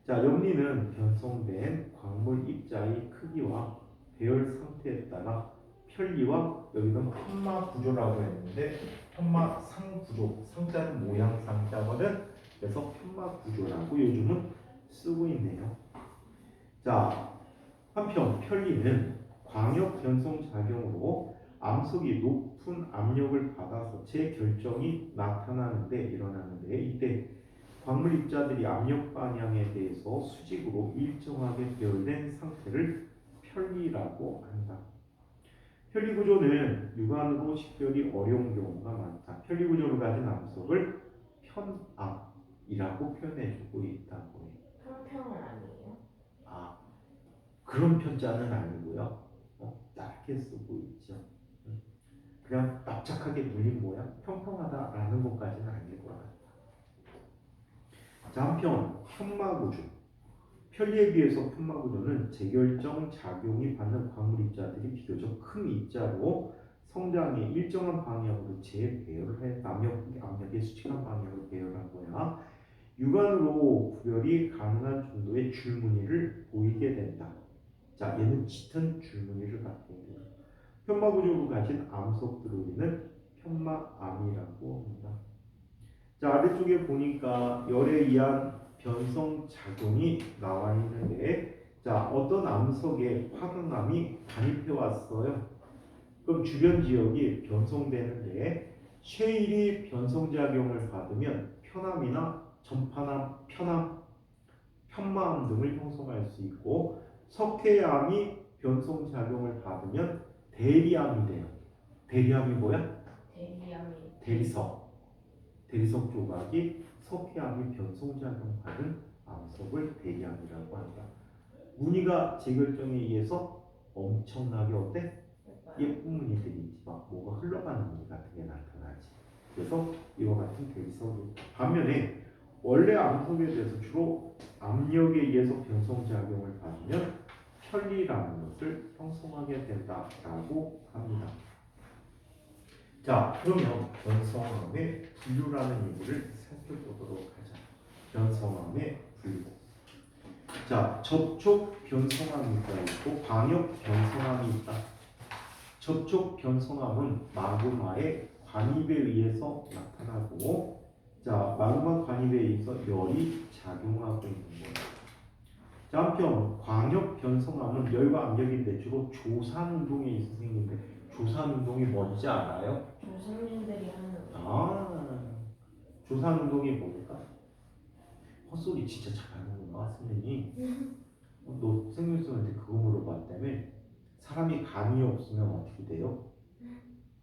Speaker 2: 자, 염리는 변성된 광물 입자의 크기와 배열 상태에 따라 편리와 여기는 편마 구조라고 했는데 편마 상 구조, 상자는 모양 상자거든. 그래서 편마 구조라고 요즘은 쓰고 있네요. 자, 한편 편리는 광역 변성 작용으로 암석이 높은 압력을 받아서 재결정이 일어나는데 이때 광물 입자들이 압력 방향에 대해서 수직으로 일정하게 배열된 상태를 편리라고 한다. 편리 구조는 육안으로 식별이 어려운 경우가 많다. 편리 구조를 가진 암석을 편압이라고 표현해주고 있다고 해요.
Speaker 1: 평평은 아니에요?
Speaker 2: 그런 편자는 아니고요. 짧게 쓰고 있죠. 그냥 납작하게 눌린 모양, 평평하다라는 것까지는 아닐 것 같아요. 자, 한편 편마구조. 편리에 비해서 편마구조는 재결정 작용이 받는 광물 입자들이 비교적 큰 입자로 성장의 일정한 방향으로 재배열을 해 압력의 수직한 방향으로 배열한 거야. 육안으로 구별이 가능한 정도의 줄무늬를 보이게 된다. 자, 얘는 짙은 줄무늬를 갖게 된다. 편마 구조를 가진 암석들을 우리는 편마암이라고 합니다. 자, 아래쪽에 보니까 열에 의한 변성 작용이 나와 있는데, 자, 어떤 암석에 화강암이 반입해 왔어요. 그럼 주변 지역이 변성되는데, 쉐일이 변성작용을 받으면 편암이나 전파암, 편마암 등을 형성할 수 있고, 석회암이 변성작용을 받으면 대리암이 돼요. 대리암이 뭐야? 대리석 조각이 석회암이 변성작용 받은 암석을 대리암이라고 한다. 무늬가 재결정에 의해서 엄청나게 어때? 예쁜 무늬들이 막 뭐가 흘러가는 무늬 같은 게 나타나지. 그래서 이와 같은 대리석이. 반면에 원래 암석에 대해서 주로 압력에 의해서 변성작용을 받으면 편리라는 것을 형성하게 된다라고 합니다. 자, 그러면 변성암의 분류라는 얘기를 살펴보도록 하자. 변성암의 분류. 자, 접촉 변성암이 있고 광역 변성암이 있다. 접촉 변성암은 마그마의 관입에 의해서 나타나고, 자, 마그마 관입에 의해서 열이 작용하고 있는 거예요. 자, 한편 광역 변성암은 열과 압력인데 주로 조산 운동에 있어서 생기는데, 조산 운동이 뭔지 알아요?
Speaker 1: 조상님들이 하는 거.
Speaker 2: 조산 운동이 뭡니까? 헛소리 진짜 잘하는구나, 선생님이. 너 생명수한테 그거 물어봤다며? 사람이 간이 없으면 어떻게 돼요?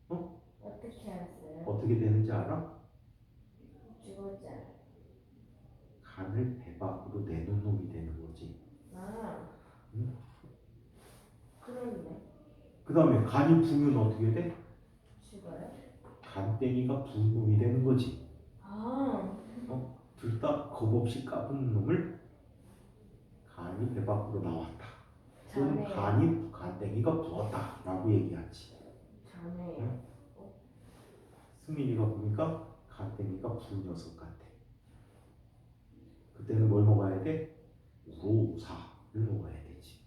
Speaker 1: 어떻게 알았어요?
Speaker 2: 어떻게 되는지 알아?
Speaker 1: 죽었잖아요.
Speaker 2: 간을 배 밖으로 내놓은 놈이 되는 거지. 응?
Speaker 1: 그런데
Speaker 2: 그 다음에 간이 부으면 어떻게 돼?
Speaker 1: 죽어요?
Speaker 2: 간땡이가 부은 놈이 되는 거지.
Speaker 1: 아,
Speaker 2: 둘 다 겁없이 까부는 놈을 간이 배 밖으로 나왔다. 그럼 간땡이가 부었다라고 얘기하지.
Speaker 1: 자네요.
Speaker 2: 승민이가 보니까 간땡이가 부은 녀석 같아. 그때는 뭘 먹어야 돼? 우로사를 먹어야 되지.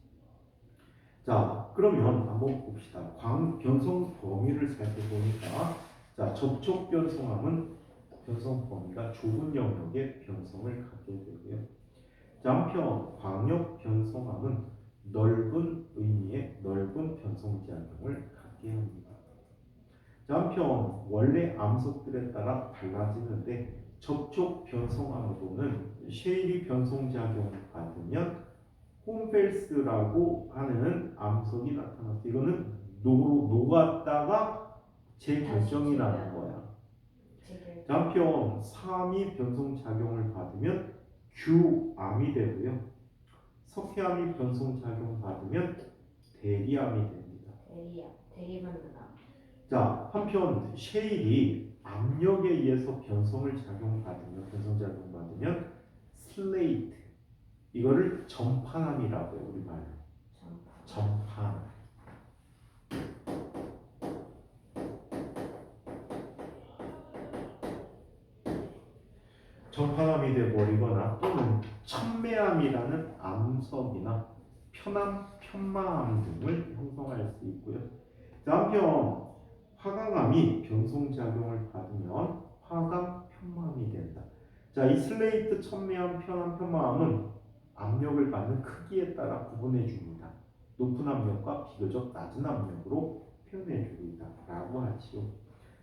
Speaker 2: 자, 그러면 한번 봅시다. 변성 범위를 살펴보니까, 자, 접촉 변성암은 변성 범위가 좁은 영역의 변성을 갖게 되고요. 자, 한편 광역 변성암은 넓은 의미의 넓은 변성작용을 갖게 합니다. 자, 한편 원래 암석들에 따라 달라지는데, 접촉 변성암으로는 쉐일이 변성작용을 받으면 홈펠스라고 하는 암석이 나타났어. 이거는 녹았다가 재결정이 나는 거야. 자, 한편 삼이 변성작용을 받으면 규암이 되고요. 석회암이 변성작용 받으면 대리암이 됩니다.
Speaker 1: 대리만두나.
Speaker 2: 자, 한편 쉐일이 압력에 의해서 변성작용 받으면 슬레이트, 이거를 전판암이라고 해요. 우리 말로 전판. 전판암이 되어버리거나 또는 천매암이라는 암석이나 편마암 등을 형성할 수 있고요. 자, 한편 화강암이 변성작용을 받으면 화강 편마암이 된다. 자, 이 슬레이트, 천매암, 편마암은 압력을 받는 크기에 따라 구분해 줍니다. 높은 압력과 비교적 낮은 압력으로 표현해 주고 있다라고 하지요.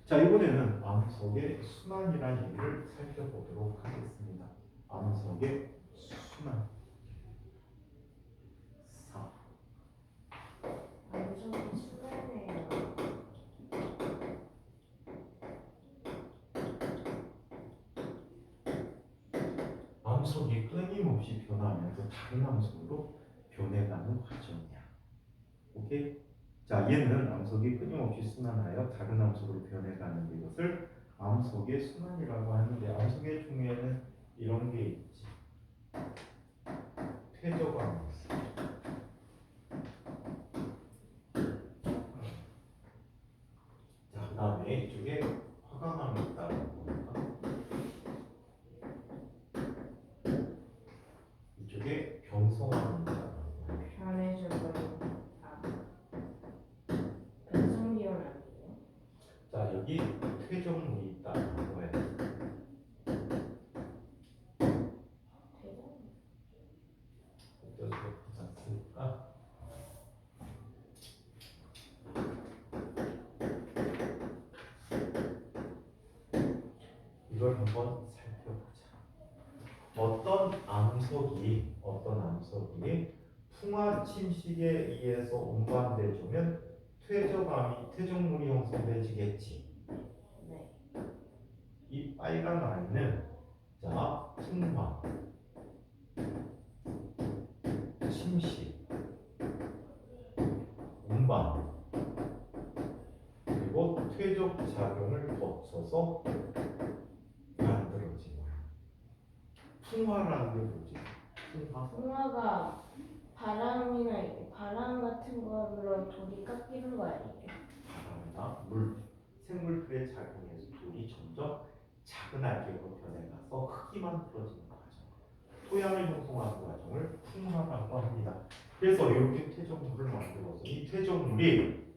Speaker 2: 자, 이번에는 암석의 순환이라는 얘기를 살펴보도록 하겠습니다. 암석의 순환.
Speaker 1: 암석이 순환해요.
Speaker 2: 암석이 끊임없이 변하면서 다른 암석으로 변해가는 과정이야. 오케이? 자, 얘는 암석이 끊임없이 순환하여 다른 암석으로 변해가는 이것을 암석의 순환이라고 하는데, 암석의 중에는 이런 게 있지. 퇴적암. 다음에 이쪽에 화강암이 있다고 보니까 이쪽에 변성암이 있다고.
Speaker 1: 변해져버린 변성기온 아니에요?
Speaker 2: 자, 여기 퇴적물이 있다고 해요. 어떻게 붙였을까? 이걸 한번 살펴보자. 어떤 암석이 풍화 침식에 의해서 운반되면 퇴적물이 형성되지겠지.
Speaker 1: 네.
Speaker 2: 이 빨간 라인은 자, 풍화, 침식, 운반, 그리고 퇴적 작용을 거쳐서 만들어진 거야. 풍화라는 게 뭐지?
Speaker 1: 풍화가 바람 같은 걸로 돌이 깎이는 거 아니에요?
Speaker 2: 바람이나 생물들의 작용에서 돌이 점점 작은 알갱이로 변해가서 흙이 만들어지는 과정, 토양을 형성하는 과정을 풍화라고 합니다. 그래서 이렇게 퇴적물을 만들어서 이 퇴적물이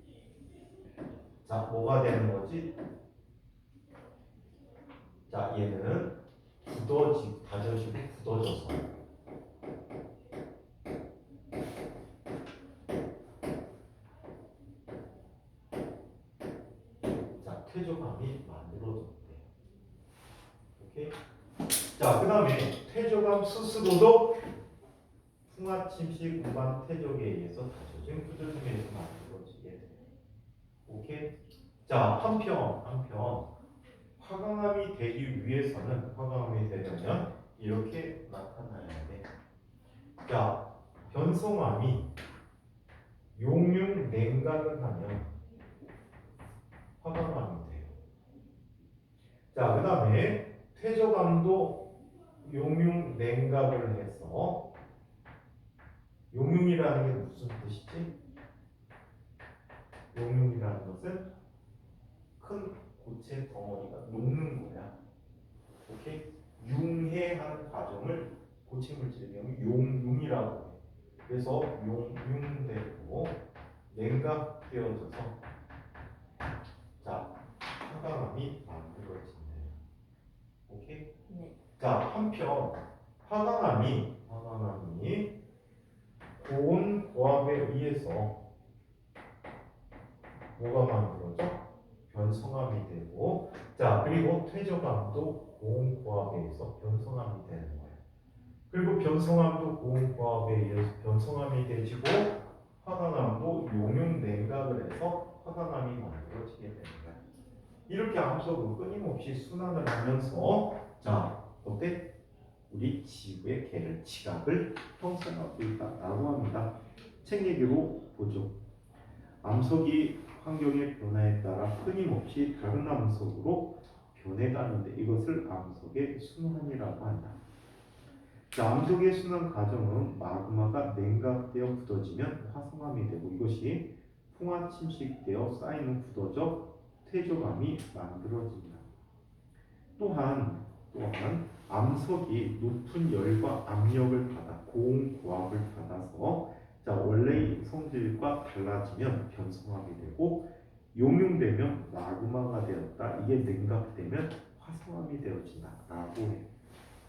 Speaker 2: 자, 뭐가 되는 거지? 자, 얘는 다져지고 굳어져서 자, 퇴적암이 만들어졌대요. 오케이? 자, 그 다음에 퇴적암 스스로도 풍화 침식 운반 퇴적에 의해서 다져진 굳어짐에서 만들어지게 돼요. 오케이? 자, 한편 화강암이 되기 위해서는 화강암이 되려면 이렇게 나타나야 돼. 자, 변성암이 용융 냉각을 하면 화강암이 돼요. 자, 그 다음에 퇴적암도 용융 냉각을 해서 용융이라는 게 무슨 뜻이지? 용융이라는 것은 큰 고체 덩어리가 녹는 거야. 오케이? 융해하는 과정을 고체 물질에 대한 용융이라고 해. 그래서 용융되고 냉각되어져서 자, 화강암이 만들어진대요. 오케이?
Speaker 1: 네.
Speaker 2: 자, 한편 화강암이 고온 고압에 의해서 뭐가 만들어져? 변성암이 되고, 자, 그리고 퇴적암도 고온 고압에 의해서 변성암이 되는 거예요. 그리고 변성암도 고온 고압에 의해서 변성암이 되지고, 화강암도 용융 냉각을 해서 화강암이 만들어지게 되는 거예요. 이렇게 암석은 끊임없이 순환을 하면서, 자, 어때? 우리 지구의 지각을 형성하고 있다라고 합니다. 책 얘기로 보죠. 암석이 환경의 변화에 따라 끊임없이 다른 암석으로 변해가는데 이것을 암석의 순환이라고 한다. 자, 암석의 순환 과정은 마그마가 냉각되어 굳어지면 화성암이 되고 이것이 풍화 침식되어 쌓이는 굳어져 퇴적암이 만들어진다. 또한 암석이 높은 열과 압력을 받아 고온 고압을 받아서 자, 원래의 성질과 달라지면 변성하게 되고 용융되면 마그마가 되었다. 이게 냉각되면 화성암이 되어진다라고 해.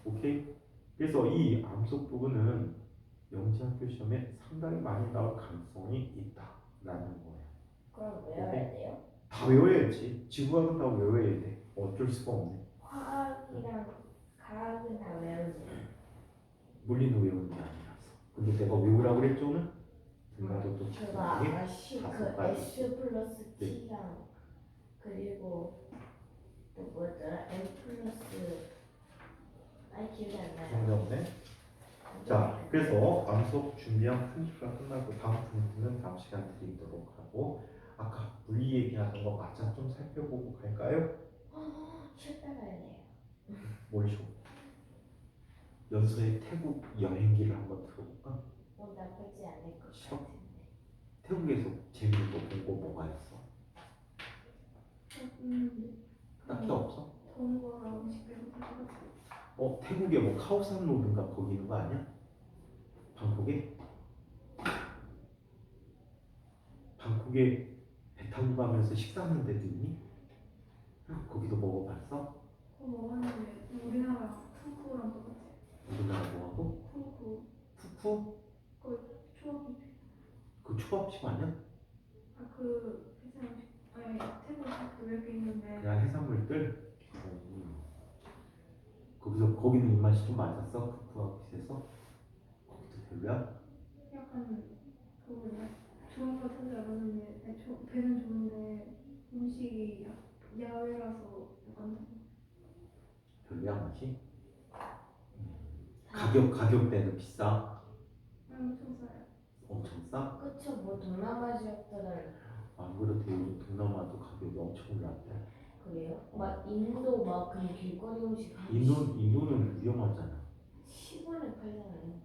Speaker 2: 오케이? 그래서 이 암석 부분은 영재학교 시험에 상당히 많이 나올 가능성이 있다라는 거예요.
Speaker 1: 그럼 외워야 돼요?
Speaker 2: 다 외워야지. 지구과학은 다 외워야 돼. 어쩔 수가 없네.
Speaker 1: 화학이랑 과학은 다 외우세요.
Speaker 2: 물리는 외우는 게 아니라서. 근데 내가 외우라고 그랬죠 오늘? 등가도 또
Speaker 1: 제가
Speaker 2: 기본적인
Speaker 1: 아시 그
Speaker 2: 다섯 가지.
Speaker 1: S 플러스 T랑 그리고 또 뭐였더라? M 플러스 기억이 안 나요.
Speaker 2: 정답네. 자, 그래서 암석 준비한 편집가 끝나고 다음 분은 다음 시간 드리도록 하고 아까 물리 얘기하던 거 맞아 좀 살펴보고 갈까요?
Speaker 1: 쉬었다 가야 돼요.
Speaker 2: 뭘 쉬고? 연수의 태국 여행기를 한번 들어볼까?
Speaker 1: 나쁘지 않을 것
Speaker 2: 싫어?
Speaker 1: 같은데.
Speaker 2: 태국에서 재밌는 거 본 거 뭐가 있어? 태국에 뭐 카오산 로드인가 거기 있는 거 아니야? 방콕에? 방콕에 배 타고 가면서 식사하는 데도 있니? 거기도 먹어봤어?
Speaker 3: 그거 먹었는데 우리나라 푸꾸랑 똑같아.
Speaker 2: 우리나라 뭐하고?
Speaker 3: 푸꾸.
Speaker 2: 푸푸?
Speaker 3: 그 초밥집.
Speaker 2: 그 초밥집 아니야?
Speaker 3: 그 베트남 아니 태국 그 몇 개 있는데.
Speaker 2: 그냥 해산물들? 거기는 입맛이 좀 맞았어? 푸푸하고 비슷해서? 거기도 별로야?
Speaker 3: 약간 그거야. 좋은 거 찾지 않았는데 배는 좋은데 음식이 야외라서 약간
Speaker 2: 별로야 맛이? 가격대는 비싸?
Speaker 3: 엄청 싸요.
Speaker 2: 엄청 싸?
Speaker 1: 그쵸, 뭐 동남아 지역들은
Speaker 2: 안 그래도 요즘 동남아도 가격이 엄청 올랐대.
Speaker 1: 그래요? 막 인도 막 그냥 길거리 음식 한
Speaker 2: 인도는 위험하잖아.
Speaker 1: 10원에 팔잖아요.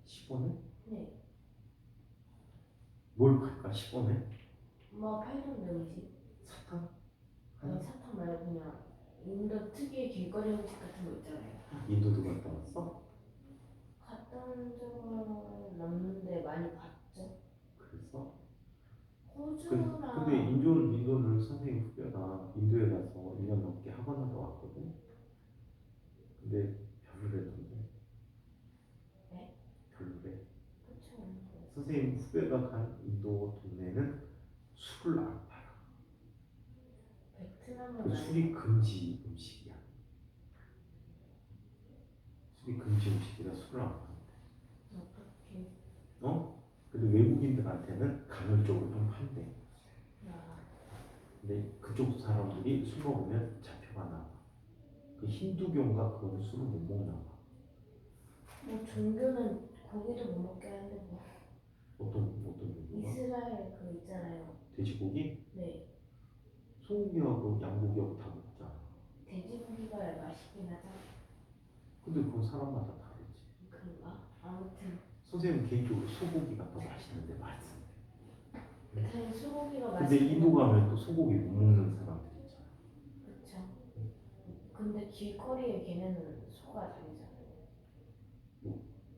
Speaker 2: 10원에?
Speaker 1: 네.
Speaker 2: 뭘 팔까 10원에?
Speaker 1: 뭐 팔던데 음식.
Speaker 2: 사탕?
Speaker 1: 아니 사탕 말고 그냥 인도 특유의 길거리 음식 같은 거 있잖아요.
Speaker 2: 인도도 갔다 왔어?
Speaker 1: 갔다 온 적은 없는데 많이 봤죠.
Speaker 2: 그래서?
Speaker 1: 호주나
Speaker 2: 근데 인도는 선생님 후배가 인도에 가서 1년 넘게 학원하러 왔거든. 근데 별로래던데.
Speaker 1: 네?
Speaker 2: 별로래.
Speaker 1: 그쵸.
Speaker 2: 선생님 후배가 간 인도 동네는 술을 안 팔아.
Speaker 1: 베트남은
Speaker 2: 그 술이 금지 음식이야. 술이 금지 음식이라 술을 안 파는데.
Speaker 1: 어떻게?
Speaker 2: 근데 외국인들한테는 간헐적으로 좀 판대.
Speaker 1: 아,
Speaker 2: 근데 그쪽 사람들이 술 먹으면 잡혀가 나와. 그 힌두교인가 그거는 술을 못 먹나 봐.
Speaker 1: 뭐 종교는 고기도 못 먹게 하는데 뭐
Speaker 2: 어떤 종교가?
Speaker 1: 이스라엘 그 있잖아요.
Speaker 2: 돼지고기?
Speaker 1: 네.
Speaker 2: 소고기하고 양고기하고 다 먹잖아.
Speaker 1: 돼지고기가 맛있긴 하잖아.
Speaker 2: 근데 그건 사람마다 다르지.
Speaker 1: 그런가? 아무튼
Speaker 2: 선생님 개인적으로 소고기가 더 맛있는데 맛있어.
Speaker 1: 그냥 소고기가
Speaker 2: 근데
Speaker 1: 맛있긴
Speaker 2: 인도 가면 또 소고기 못 먹는 사람들 있잖아.
Speaker 1: 그쵸. 근데 길거리에 걔네는 소가 다니잖아요.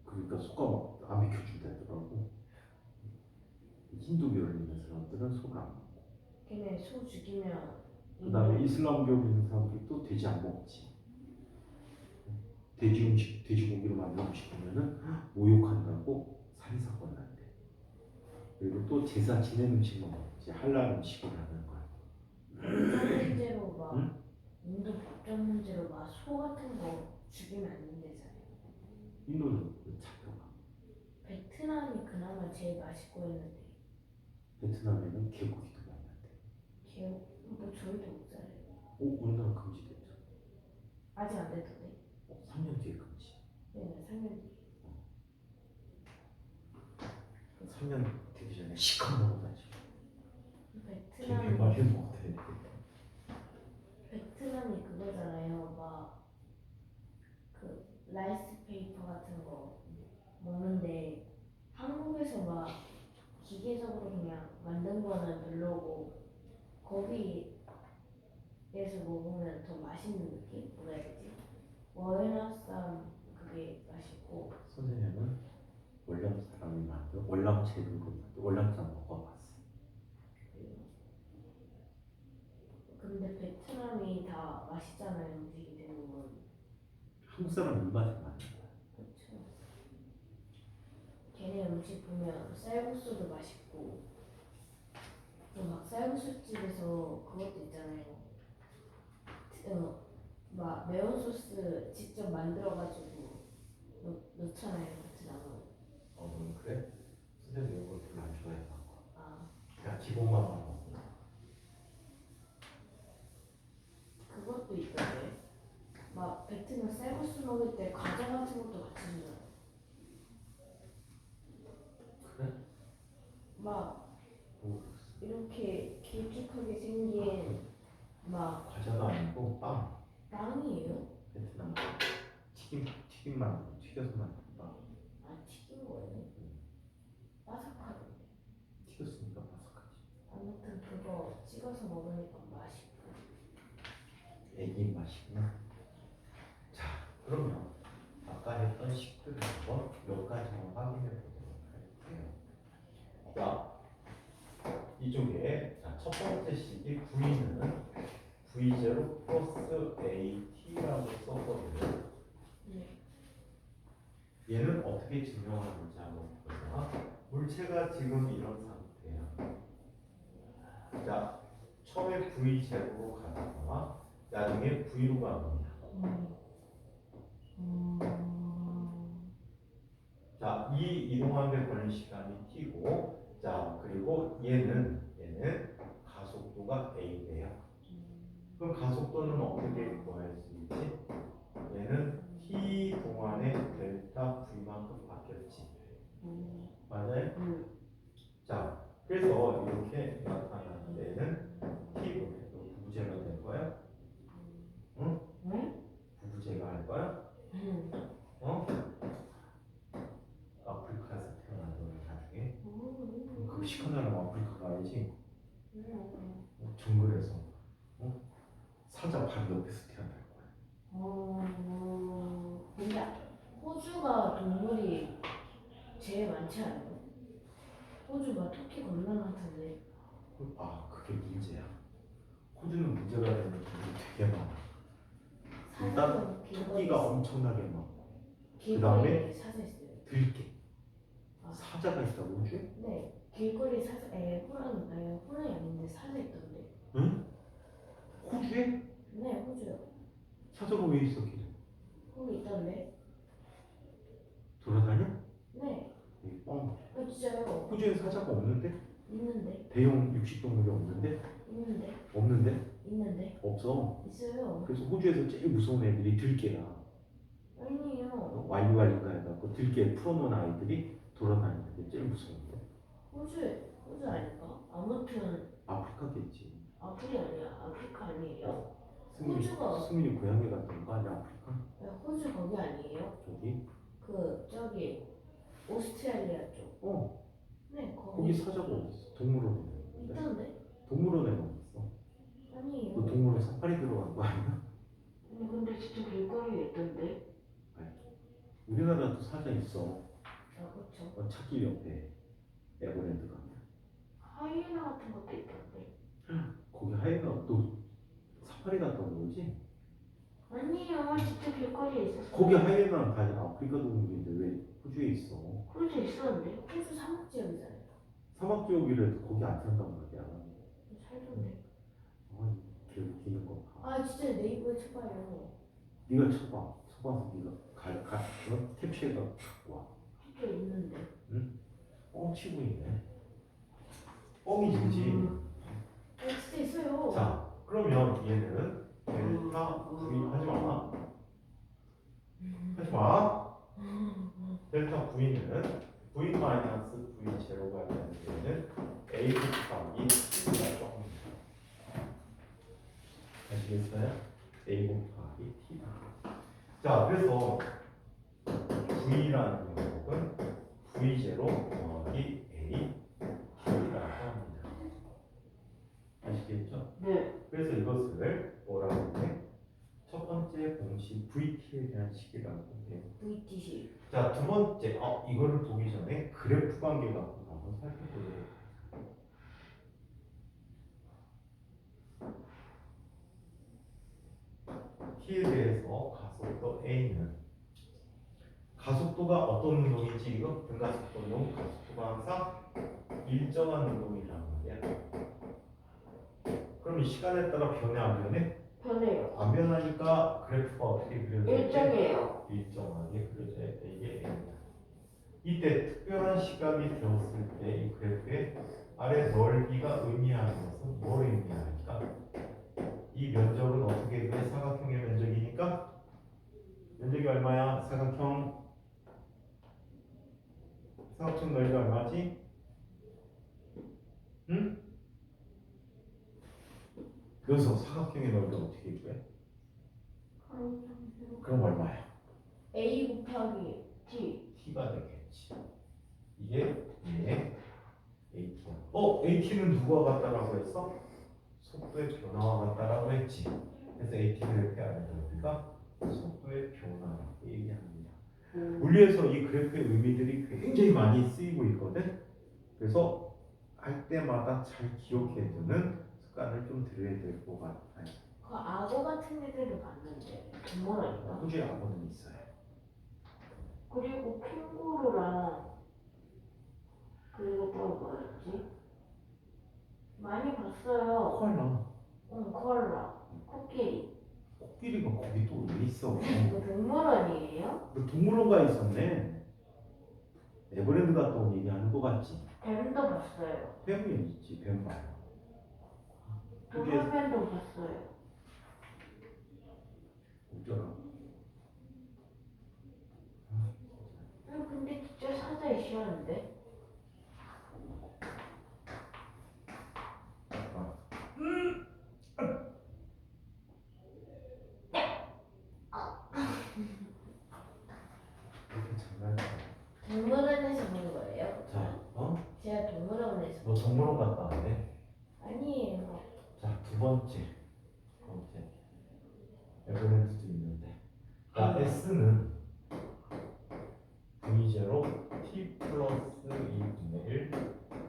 Speaker 2: 그러니까 소가 막 안 비켜준다더라고. 힌두교를 믿는 사람들은 소를 안 먹고.
Speaker 1: 걔네 소 죽이면
Speaker 2: 그 다음에 이슬람교 믿는 사람들이 또 돼지 안 먹지. 돼지고기로 만든 음식 보면은 모욕한다고 살인사건 난대. 그리고 또 제사 지낸 음식만 먹지 할랄 음식을 하는 거야.
Speaker 1: 법적 문제로 막
Speaker 2: 응?
Speaker 1: 인도 법적 문제로 막 소 같은 거 죽이면 안 된대잖아요.
Speaker 2: 인도는 잡혀가.
Speaker 1: 베트남이 그나마 제일 맛있고 했는데
Speaker 2: 베트남에는 개고기도 많이 한대.
Speaker 1: 뭐 저희도 먹잖아요.
Speaker 2: 우리나라 금지됐죠.
Speaker 1: 아직 안 됐던데.
Speaker 2: 3년 뒤에 금지.
Speaker 1: 네, 3년 뒤에.
Speaker 2: 3년 되기 전에 시커 먹어가지고. 개
Speaker 1: 베트남
Speaker 2: 100마리 먹어야 돼.
Speaker 1: 베트남이 그거잖아요. 막 그 라이스 페이퍼 같은 거 먹는데 한국에서 막 기계적으로 그냥 만든 거는 별로고 거기에서 먹으면 더 맛있는 느낌? 뭐라 해야 되지? 월남쌈 그게 맛있고
Speaker 2: 선생님은 월남 사람이 만든 월남 재료로 만든 월남쌈 먹어봤어.
Speaker 1: 근데 베트남이 다 맛있잖아요. 음식이 대부분.
Speaker 2: 한국 사람 입맛에 맞는 거야.
Speaker 1: 그렇죠. 걔네 음식 보면 쌀국수도 맛있고 또 막 쌀국수 집에서 그것도 있잖아요. 막 매운 소스 직접 만들어가지고 넣잖아요. 베트남은.
Speaker 2: 그래? 선생님 이런 걸 별로 안 좋아해서
Speaker 1: 아
Speaker 2: 그냥 기본만 먹어.
Speaker 1: 그것도 있던데. 막 베트남 쌀국수 먹을 때 과자 같은 것도 같이 주잖아.
Speaker 2: 그래?
Speaker 1: 막
Speaker 2: 뭐
Speaker 1: 이렇게 길쭉하게 생긴 막
Speaker 2: 과자가 아니고 빵.
Speaker 1: 빵이에요?
Speaker 2: 베트남 튀김만 튀겨서 만든 빵.
Speaker 1: 아 튀긴 거예요? 바삭하던데.
Speaker 2: 튀겼으니까 바삭하지.
Speaker 1: 아무튼 그거 찍어서 먹으니까 맛있고.
Speaker 2: 애기 맛이구나. 그러면 아까 했던 식들을 한번 몇 가지 확인해 보도록 할게요. 자, 이쪽에 자, 첫 번째 식이 V는 V0 플러스 AT라고 썼거든요.
Speaker 1: 네.
Speaker 2: 얘는 어떻게 증명하는지 한번 보자. 물체가 지금 이런 상태야. 자, 처음에 V0로 가다가 나중에 V로 갑니다. 자, 이 이동하는데 걸린 시간이 t고, 자, 그리고 얘는 가속도가 a래요. 그럼 가속도는 어떻게 구할 수 있지? 얘는 t 동안의 델타 v만큼 바뀌었지. 맞아요? 자, 그래서 이렇게 나타나는 데는 t분의 부부제가 될 거야? 응? 부부제가 할 거야? 어? 아프리카에서 태어난 거는 나중에 그 시커나는 아프리카 가야지. 정글에서 사자 바로 옆에서 태어날 거야.
Speaker 1: 근데 호주가 동물이 제일 많지 않아요? 호주가 토끼 겁나 많던데.
Speaker 2: 그게 문제야. 호주는 문제가 되는 동물이 되게 많아. 일단 토끼가 엄청나게 많고, 그 다음에
Speaker 1: 사자 있어요.
Speaker 2: 들개, 사자가 있다고 호주에?
Speaker 1: 네, 길거리 사자, 호랑이 아닌데 사자 있던데.
Speaker 2: 응? 호주에?
Speaker 1: 네, 호주요.
Speaker 2: 사자가 왜 있어 길에?
Speaker 1: 거기 있던데.
Speaker 2: 돌아다녀?
Speaker 1: 네.
Speaker 2: 뻥.
Speaker 1: 진짜요?
Speaker 2: 호주에 사자가 없는데?
Speaker 1: 있는데.
Speaker 2: 대형 육식동물이 없는데?
Speaker 1: 있는데.
Speaker 2: 없는데?
Speaker 1: 있는데.
Speaker 2: 없어.
Speaker 1: 있어요.
Speaker 2: 그래서 호주에서 제일 무서운 애들이 들개야.
Speaker 1: 아니에요.
Speaker 2: 와일드와일드가 해갖고 들개 풀어놓은 아이들이 돌아다니는데 제일 무서운데.
Speaker 1: 호주 아닐까? 아무튼
Speaker 2: 아프리카겠지.
Speaker 1: 아프리카 아니에요?
Speaker 2: 승민이, 승민이 고향에 갔던 거 아니야 아프리카?
Speaker 1: 네, 호주 거기 아니에요?
Speaker 2: 저기?
Speaker 1: 저기 오스트레일리아 쪽. 네,
Speaker 2: 거기 사자가 어디 있어? 동물원에 있는데.
Speaker 1: 있던데?
Speaker 2: 동물원에만 있어.
Speaker 1: 아니에요.
Speaker 2: 그 동물원 사파리 들어간 거 아니야?
Speaker 1: 아니 근데 진짜 길거리에 있던데?
Speaker 2: 우리나라도 사자 있어.
Speaker 1: 그렇죠.
Speaker 2: 찾길 옆에 에버랜드 가면.
Speaker 1: 하이에나 같은 것도 있던데.
Speaker 2: 거기 하이에나 또 사파리 갔던 거지?
Speaker 1: 아니에요, 진짜 길거리에 있었어.
Speaker 2: 거기 하이에나는 다 아프리카 동물인데 왜 호주에 있어?
Speaker 1: 호주 있었는데? 호주 사막 지역이잖아요.
Speaker 2: 사막 지역이라도 거기 안 산단 말이야.
Speaker 1: 살던데.
Speaker 2: 걔 웃기는 거 봐.
Speaker 1: 진짜 네이버에 쳐봐요.
Speaker 2: 네가 쳐봐서 네가 캡처해가 갖고 와.
Speaker 1: 진짜 있는데.
Speaker 2: 뻥치고 있네. 뻥이지, 그치?
Speaker 1: 진짜 있어요.
Speaker 2: 자, 그러면 얘는 델타 V 하지 마. 하지 마. 델타 V는 V 마이너스 V 제로가 되는 데는 A 곱하기 T가 조금입니다. 아시겠어요? A 곱하기 T다. 자, 그래서 V라는 영역은 V0 더하기 A T라고 합니다. 아시겠죠?
Speaker 1: 네.
Speaker 2: 그래서 이것을 뭐라고 해? 첫 번째 공식 VT에 대한 식이라고 해.
Speaker 1: VTC.
Speaker 2: 자, 두 번째, 이거를 보기 전에 그래프 관계 갖고 한번 살펴보도록. T에 대해서 가속도 A는 가속도가 어떤 운동이지 이거? 등가속도 운동, 가속도가 항상 일정한 운동이란 말이야. 그럼 이 시간에 따라 변해 안 변해?
Speaker 1: 변해요.
Speaker 2: 안 변하니까 그래프가 어떻게 그려져야 돼?
Speaker 1: 일정해요.
Speaker 2: 일정하게 그려져야 돼. 이게 A입니다. 이때 특별한 시각이 되었을 때 이 그래프의 아래 넓이가 의미하는 것은 뭘 의미하니까? 이 면적은 어떻게 그래? 사각형의 면적이니까 면적이 얼마야? 사각형 넓이가 얼마지? 응? 여기서 사각형의 넓이가 어떻게 구해? 그럼 얼마야?
Speaker 1: A 곱하기 T.
Speaker 2: T가 되겠지. 이게 AT야. AT는 누구와 같다라고 했어? 속도의 변화와 같다라고 했지. 그래서 AT를 이렇게 하는 거니까 속도의 변화 얘기합니다. 물리에서 이 그래프의 의미들이 굉장히 많이 쓰이고 있거든. 그래서 할 때마다 잘 기억해두는 습관을 좀 들여야 될 것 같아요.
Speaker 1: 그 악어 같은 애들을 봤는데 동물원인가?
Speaker 2: 꾸준히 악어는 있어요.
Speaker 1: 그리고 캥거루랑 그리고 또 뭐였지? 많이 봤어요.
Speaker 2: 코알라.
Speaker 1: 코알라, 코끼리.
Speaker 2: 코끼리가 거기 또 왜 있어?
Speaker 1: 이거 동물원이에요?
Speaker 2: 그 동물원가 있었네. 에버랜드 갔다 온 얘기하는 거 같지?
Speaker 1: 뱀도 봤어요.
Speaker 2: 뱀이 있지, 뱀 봐요. 그게
Speaker 1: 도마뱀도 봤어요.
Speaker 2: 웃겨라.
Speaker 1: 근데 진짜 사자에 싫었는데?
Speaker 2: 이렇게 장난쳐.
Speaker 1: 동물원에서 본 거예요?
Speaker 2: 자,
Speaker 1: 제가 동물원에서
Speaker 2: 너 동물원 갔다 왔네.
Speaker 1: 아니에요.
Speaker 2: 자, 두 번째. 에버랜드도 있는데. 자, S는 V0 T 플러스 2분의 1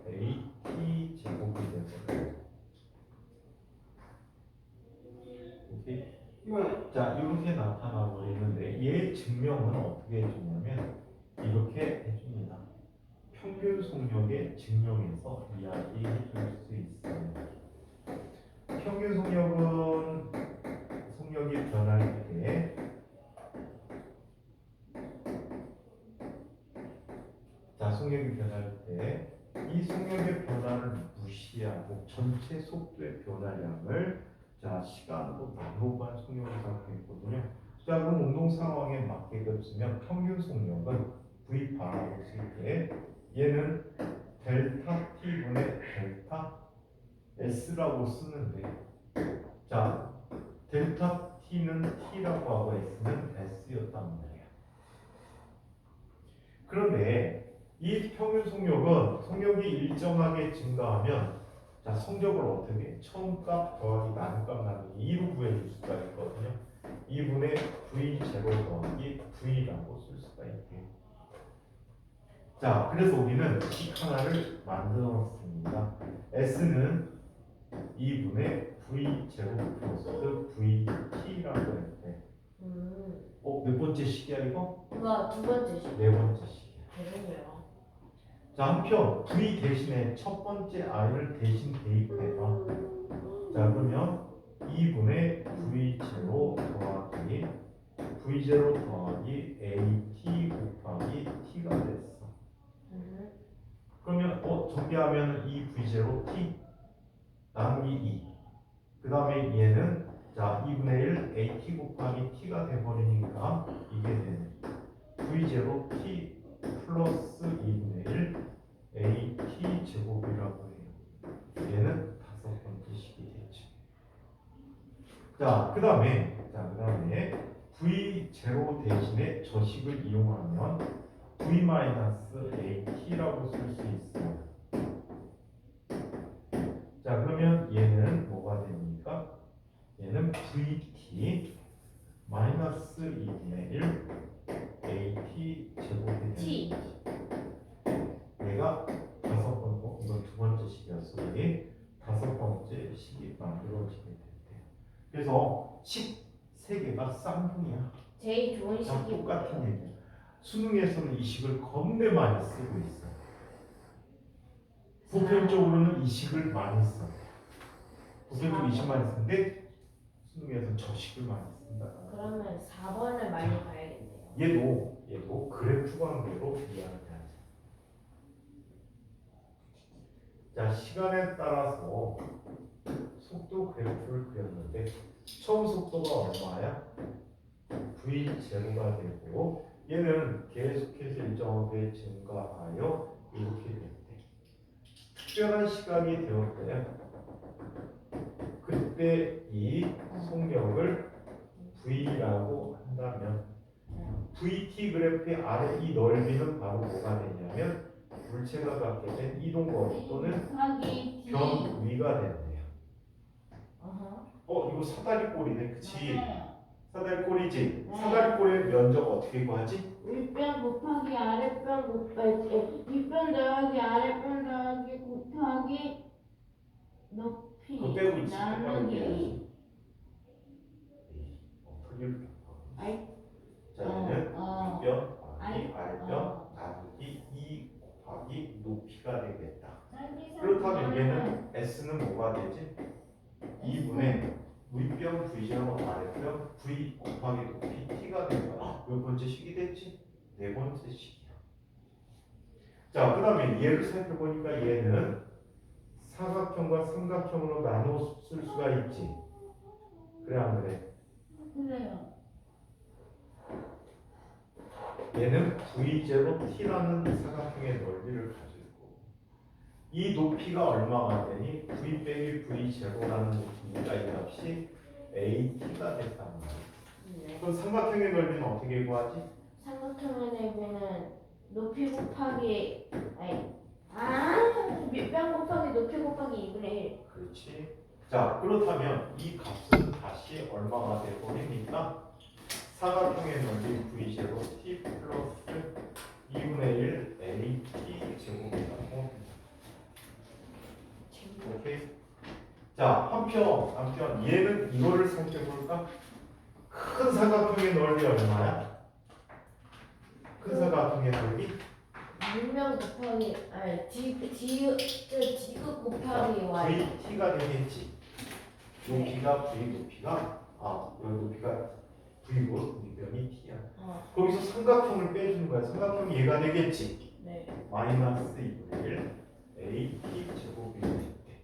Speaker 2: AT 제곱이 되거든. 오케이?
Speaker 1: 네.
Speaker 2: 자, 이렇게 나타나 버리는데 얘 증명은 어떻게 해주냐면 이렇게 해줍니다. 평균 속력의 증명에서 이야기해 줄 수 있어요. 평균 속력이 변할 때, 자, 속력이 변할 때 이 속력의 변화를 무시하고 전체 속도의 변화량을 자, 시간으로 나누어간 속력을 갖고 있거든요. 자, 그럼 운동 상황에 맞게끔 쓰면 평균 속력은 V 바라고 쓸 때 얘는 델타 T분의 델타 S라고 쓰는데, 자, 델타 T는 T라고 하고 S는 S였단 말이야. 그런데 이 평균 속력이 일정하게 증가하면 자, 성적을 어떻게 해? 처음 값 더하기 나눈 값 나누기 2로 구해줄 수가 있거든요. 2분의 V0 더하기 V라고 쓸 수가 있대요. 자, 그래서 우리는 식 하나를 만들었습니다. S는 2분의 V0 플러스 VT라고 했대. 몇 번째 식이야 이거?
Speaker 1: 이거 두 번째 시.
Speaker 2: 네 번째 식이야.
Speaker 1: 죄송해요.
Speaker 2: 자, 한편 V 대신에 첫 번째 i를 대신 대입해봐. 자, 그러면 2분의 V0 더하기 V0 더하기 AT 곱하기 T가 됐어. 그러면 정리하면 이 V0 T 나누기 2. 그 다음에 얘는 자 2분의 1 AT 곱하기 T가 돼버리니까 이게 되네. V0 T 플러스 2분의 1 AT 제곱이라고 해요. 얘는 다섯 번째 식이 되죠. 자, 그 다음에 V0 대신에 저 식을 이용하면 V-AT라고 쓸 수 있어요. 자, 그러면 얘는 뭐가 됩니까? 얘는 VT 마이너스 2분의 1 AT 제곱이
Speaker 1: T.
Speaker 2: 되는 얘가 다섯 번째, 이건 두 번째 식이었어. 이게 다섯 번째 식이 만들어지게 됐대요. 그래서 식 세 개가 쌍둥이야.
Speaker 1: 제일 좋은
Speaker 2: 다
Speaker 1: 식이
Speaker 2: 똑같은
Speaker 1: 뭐예요?
Speaker 2: 얘기야. 수능에서는 이 식을 겁내 많이 쓰고 있어. 보편적으로는 이 식을 많이 써. 보편적으로 이 식 많이 쓰는데 수능에서는 저 식을 많이 쓴다.
Speaker 1: 그러면 4번을 많이 봐야겠네요.
Speaker 2: 얘도 그래프 관계로 이해하자. 자, 시간에 따라서 속도 그래프를 그렸는데 처음 속도가 얼마야? V0가 되고 얘는 계속해서 일정하게 증가하여 이렇게 됐대. 특별한 시간이 되었대. 그때 이 속력을 V라고 한다면 VT 그래프의 아래 이 넓이는 바로 뭐가 되냐면 물체가 갖게 된 이동거리 또는 변위가 된대요. 이거 사다리 꼴이네, 그치? 사다리꼴이지.
Speaker 1: 네.
Speaker 2: 사다리꼴의 면적 어떻게 구하지?
Speaker 1: 윗변 곱하기 아랫변 곱하기 윗변 더하기 아랫변 더하기 곱하기 높이
Speaker 2: 그거 빼고 있지. 똑바로
Speaker 1: 나누기
Speaker 2: 해야지. 털기를
Speaker 1: 아이
Speaker 2: 자, 얘는
Speaker 1: 어.
Speaker 2: 윗변 곱하기
Speaker 1: 아이,
Speaker 2: 아랫변
Speaker 1: 어.
Speaker 2: 나누기 2 곱하기 높이가 되겠다.
Speaker 1: 쌀기사
Speaker 2: 그렇다면 얘는 S는 뭐가 되지? 2분의 윗변 V제곱 아랫변 V 곱하기 높이 T가 된 거야. 몇 번째 식이 됐지? 네 번째 식이야. 자, 그 다음에 얘를 살펴보니까 얘는 사각형과 삼각형으로 나눠 쓸 수가 있지. 그래 안 그래?
Speaker 1: 그래요.
Speaker 2: 얘는 V제곱 T라는 사각형의 넓이를 가지고 있고 이 높이가 얼마가 되니? V 빼기 V제곱라는 높이니까 이 값이 AT가 됐단 말이야.
Speaker 1: 네.
Speaker 2: 그럼 삼각형의 넓이는 어떻게 구하지?
Speaker 1: 삼각형의 넓이는 높이 곱하기 밑변 곱하기 높이 곱하기 2분의 1.
Speaker 2: 그렇지. 자, 그렇다면 이 값은 다시 얼마가 되버립니까? 사각형의 넓이 V제곱 T 플러스 2분의 1 AT 제곱이라고. 오케이. 자, 한편 얘는 이거를 살펴볼까? 큰 사각형의 넓이 얼마야? 큰 사각형의 넓이
Speaker 1: 밑면 곱하기 지극 곱하기 y.
Speaker 2: VT가 되겠지. 높이가 V 높이가 여기 높이가 V고 밑변이 T야. 거기서 삼각형을 빼주는 거야. 삼각형이 얘가 되겠지.
Speaker 1: 네.
Speaker 2: 마이너스 2분의 1 AT 제곱이 되겠대.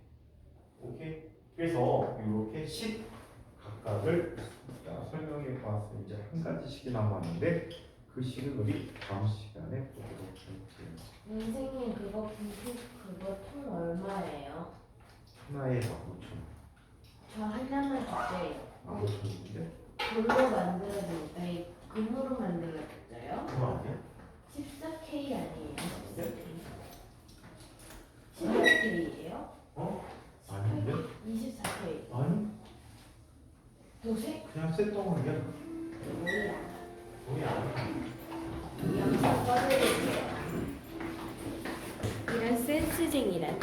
Speaker 2: 오케이. 그래서 이렇게 식 각각을 설명해 보았어요. 이제 한 가지씩이 남았는데 그 식은 우리 다음 시간에 보도록 할게요.
Speaker 1: 선생님 그거 통 얼마예요?
Speaker 2: 하나에 15,000원.
Speaker 1: 저 하나만 주세요.
Speaker 2: 15,000원인데?
Speaker 1: 돌로 만들어줄까요? 금으로 만들어줄까요?
Speaker 2: 그거 아니야?
Speaker 1: 14K 아니에요? 14K예요?
Speaker 2: 아닌데?
Speaker 1: 24K.
Speaker 2: 아니?
Speaker 1: 도색?
Speaker 2: 그냥 쇳덩어리야.
Speaker 1: 뭐야?
Speaker 2: 거기 아니야.
Speaker 1: 영상 꺼내줄게요. 이런 센스쟁이란.